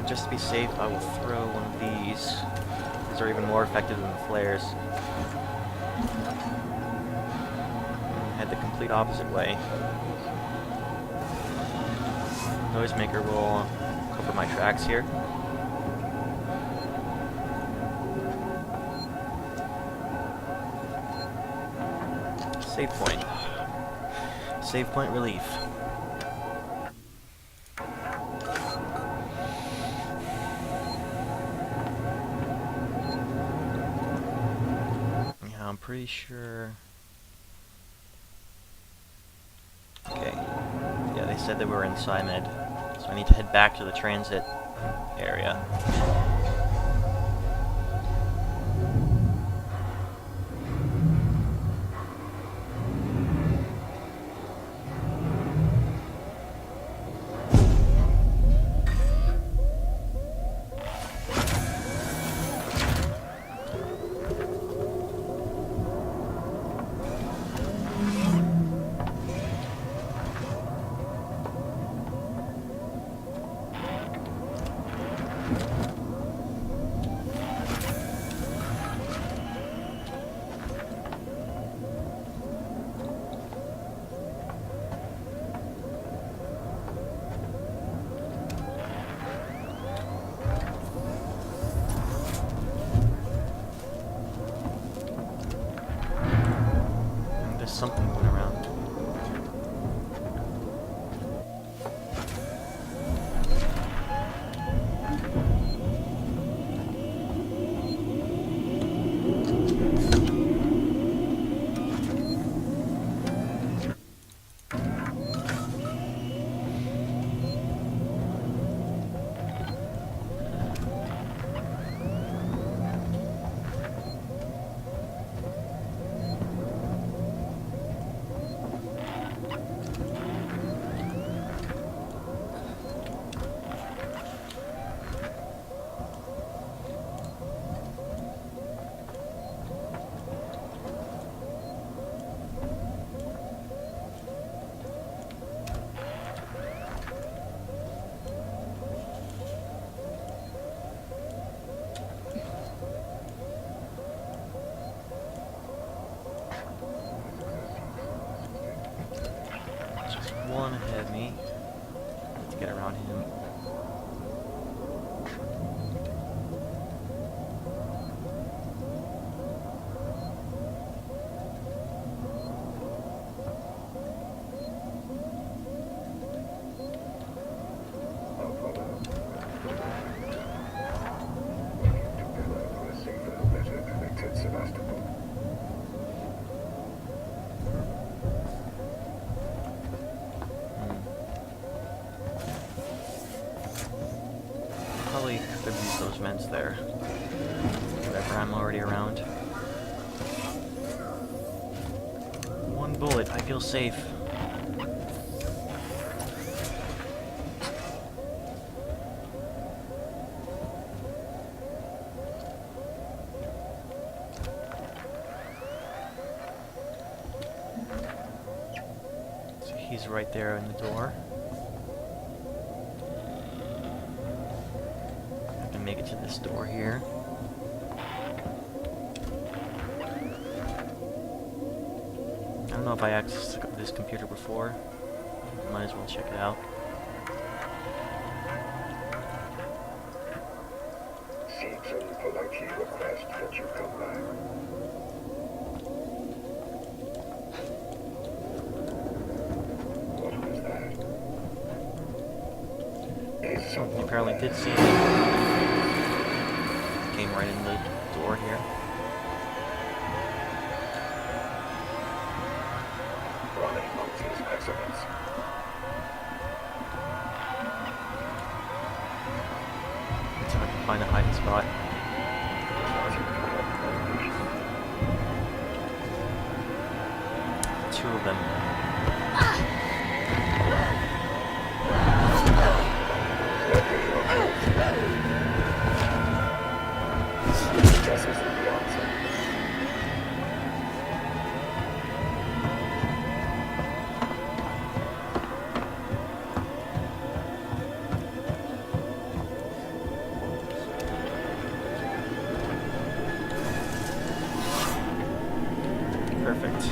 Just to be safe, I will throw one of these. These are even more effective than the flares. And head the complete opposite way. Noisemaker will cover my tracks here. Save point. Save point relief. Yeah, I'm pretty sure. Okay. Yeah, they said they were in Samy, so I need to head back to the transit area. There's something moving around. One ahead of me. Let's get around him. Probably could use those vents there. Whatever, I'm already around. One bullet, I feel safe. So he's right there in the door. Make it to this door here. I don't know if I accessed this computer before. Might as well check it out. Seegson politely request that you come back. What was that? Is He someone apparently did see me. Came right in the door here. running amongst his excellence? So I can find a hiding spot. Two of them. Guess isn't the answer. Perfect.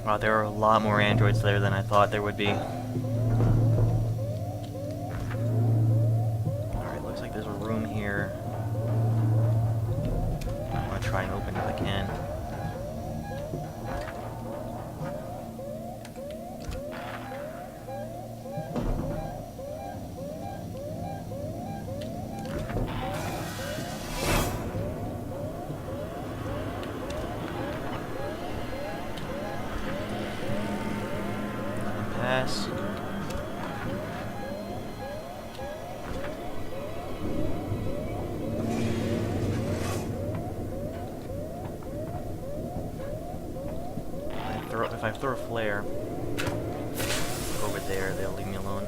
Wow, there are a lot more androids there than I thought there would be. Alright, looks like there's a room here. I'm gonna try and open it if I can. Pass. If I throw a flare over there, they'll leave me alone.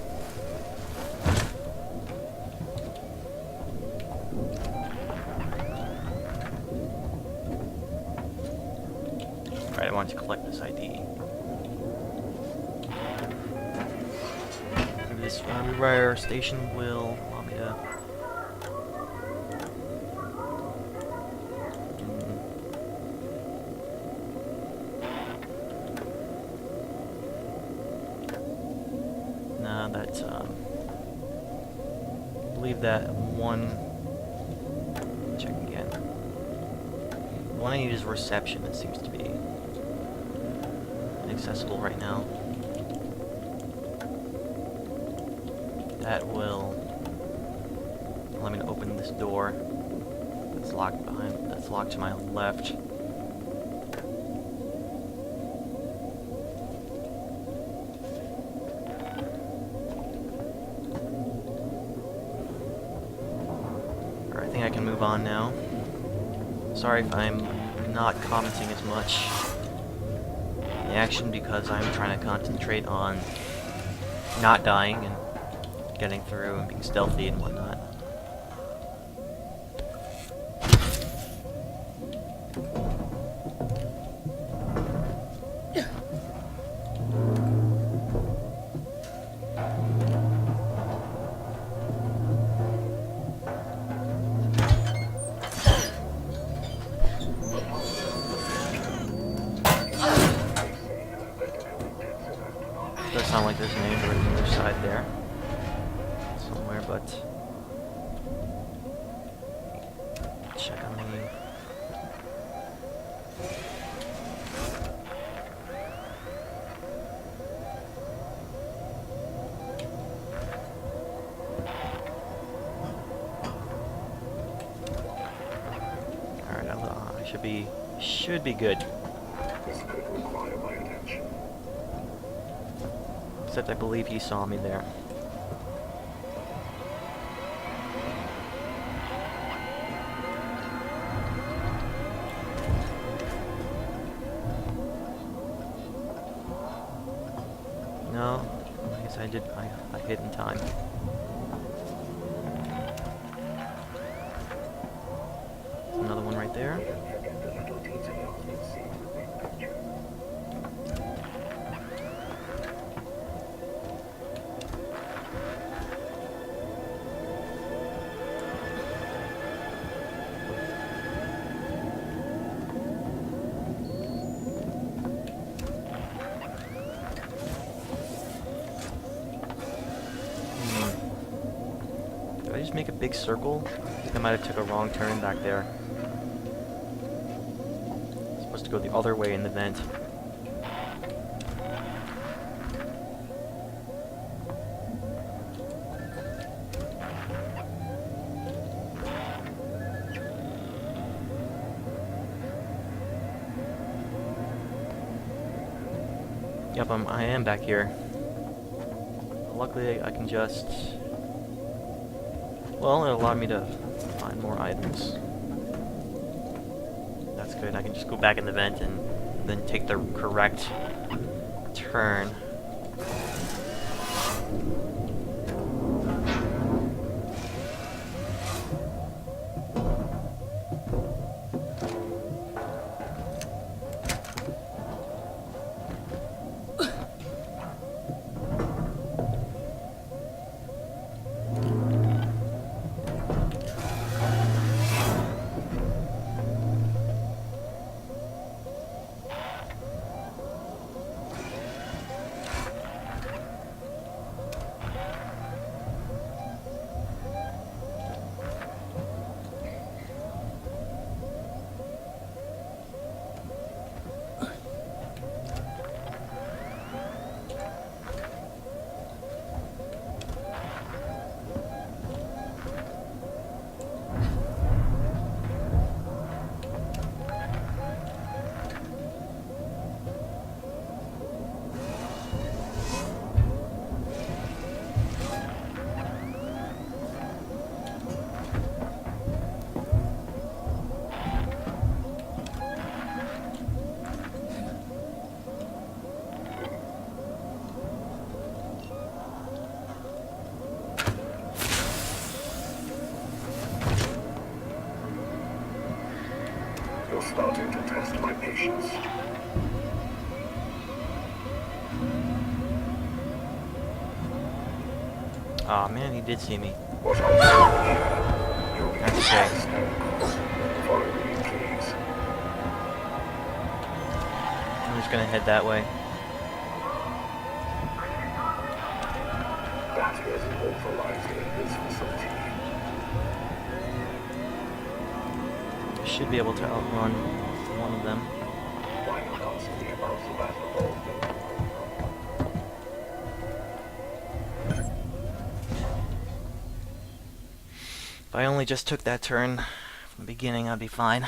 Alright, I want to collect this ID. Maybe this rewire station will allow me to... No, that's, I believe that one... Check again. The one I need is reception. It seems to be inaccessible right now. That will allow me to open this door that's locked behind, that's locked to my left. Alright, I think I can move on now. Sorry if I'm not commenting as much in the action because I'm trying to concentrate on not dying and getting through and being stealthy and whatnot. Does sound like there's an android on the other side there. Somewhere, but check on the Alright, I should be good. This could require my attention. Except I believe he saw me there. No, I guess I hit in time. Another one right there. Forget the little details that seem to be picture. Did I just make a big circle? I think I might have took a wrong turn back there. I'm supposed to go the other way in the vent. Yep, I am back here. Luckily, I can just... Well, it allowed me to find more items. That's good. I can just go back in the vent and then take the correct turn. You're starting to test my patience. Aw, man, he did see me. What I'm saying here, you'll be That's okay. Follow me, please. I'm just gonna head that way. That is authorizing this facility. I should be able to outrun one of them. Why not constantly about Sebastopol? If I only just took that turn from the beginning, I'd be fine.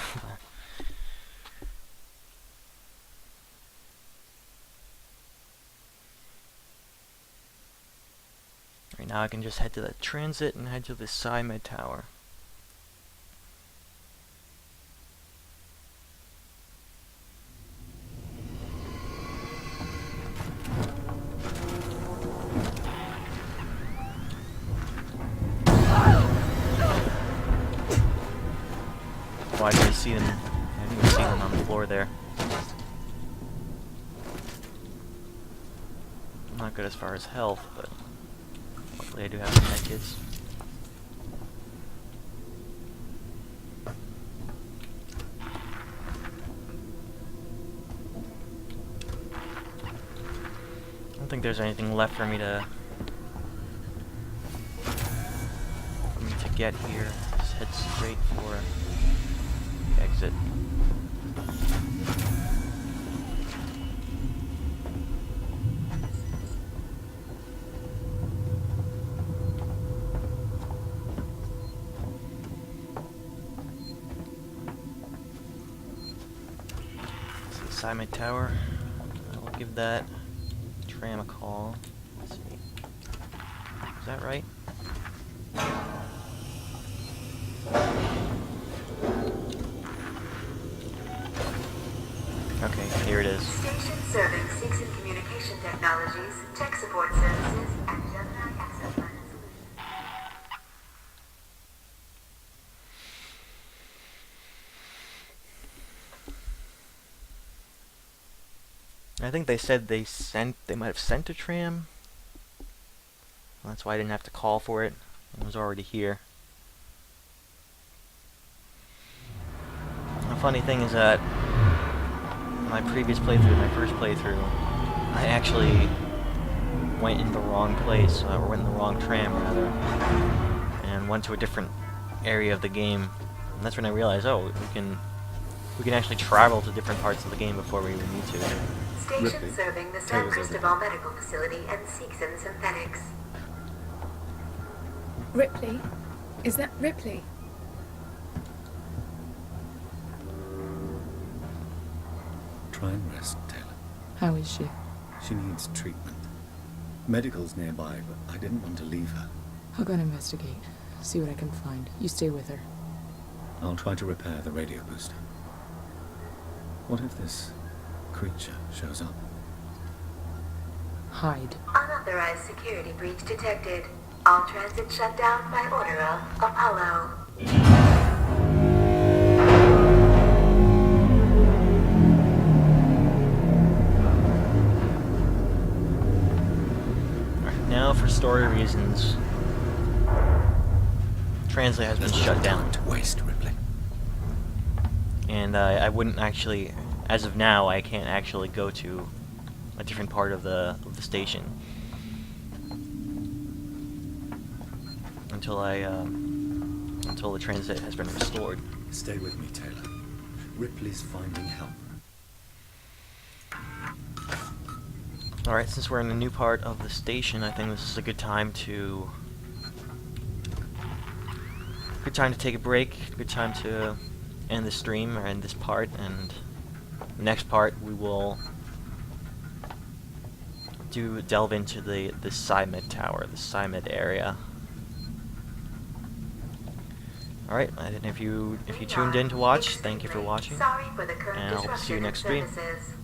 Right now I can just head to the transit and head to the Samy Tower. Oh, I didn't see them. I didn't even see them on the floor there. I'm not good as far as health, but hopefully I do have some medkits. I don't think there's anything left for me to get here. Just head straight for the exit. Samy Tower. I will give that tram a call. Let's see. Is that right? Okay, here it is. Station serving Seeks and Communication Technologies, Tech Support Services, and Gemini Access Line Solutions. I think they said they might have sent a tram. That's why I didn't have to call for it. It was already here. The funny thing is that my previous playthrough, my first playthrough, I actually went in the wrong place, or went in the wrong tram rather. And went to a different area of the game. And that's when I realized, oh, we can actually travel to different parts of the game before we even need to. Station Ripley, serving the San Taylor's Cristobal Medical Facility and Seegson Synthetics. Ripley? Is that Ripley? Try and rest, Taylor. How is she? She needs treatment. Medical's nearby, but I didn't want to leave her. I'll go and investigate. See what I can find. You stay with her. I'll try to repair the radio booster. What if this creature shows up? Hide. Unauthorized security breach detected. All transit shut down by order of Apollo. Alright, now for story reasons, Translate has been shut down. To waste, Ripley. And I wouldn't actually, as of now, I can't actually go to a different part of the station until until the transit has been restored. Stay with me, Taylor. Ripley's finding help. Alright, since we're in a new part of the station, I think this is a good time to take a break, good time to end the stream, or end this part, and the next part we will delve into the Samy Tower, the Samy area. Alright, and if you tuned in to watch, thank you for watching, Sorry for the current and I hope to see you disruption of next stream. services.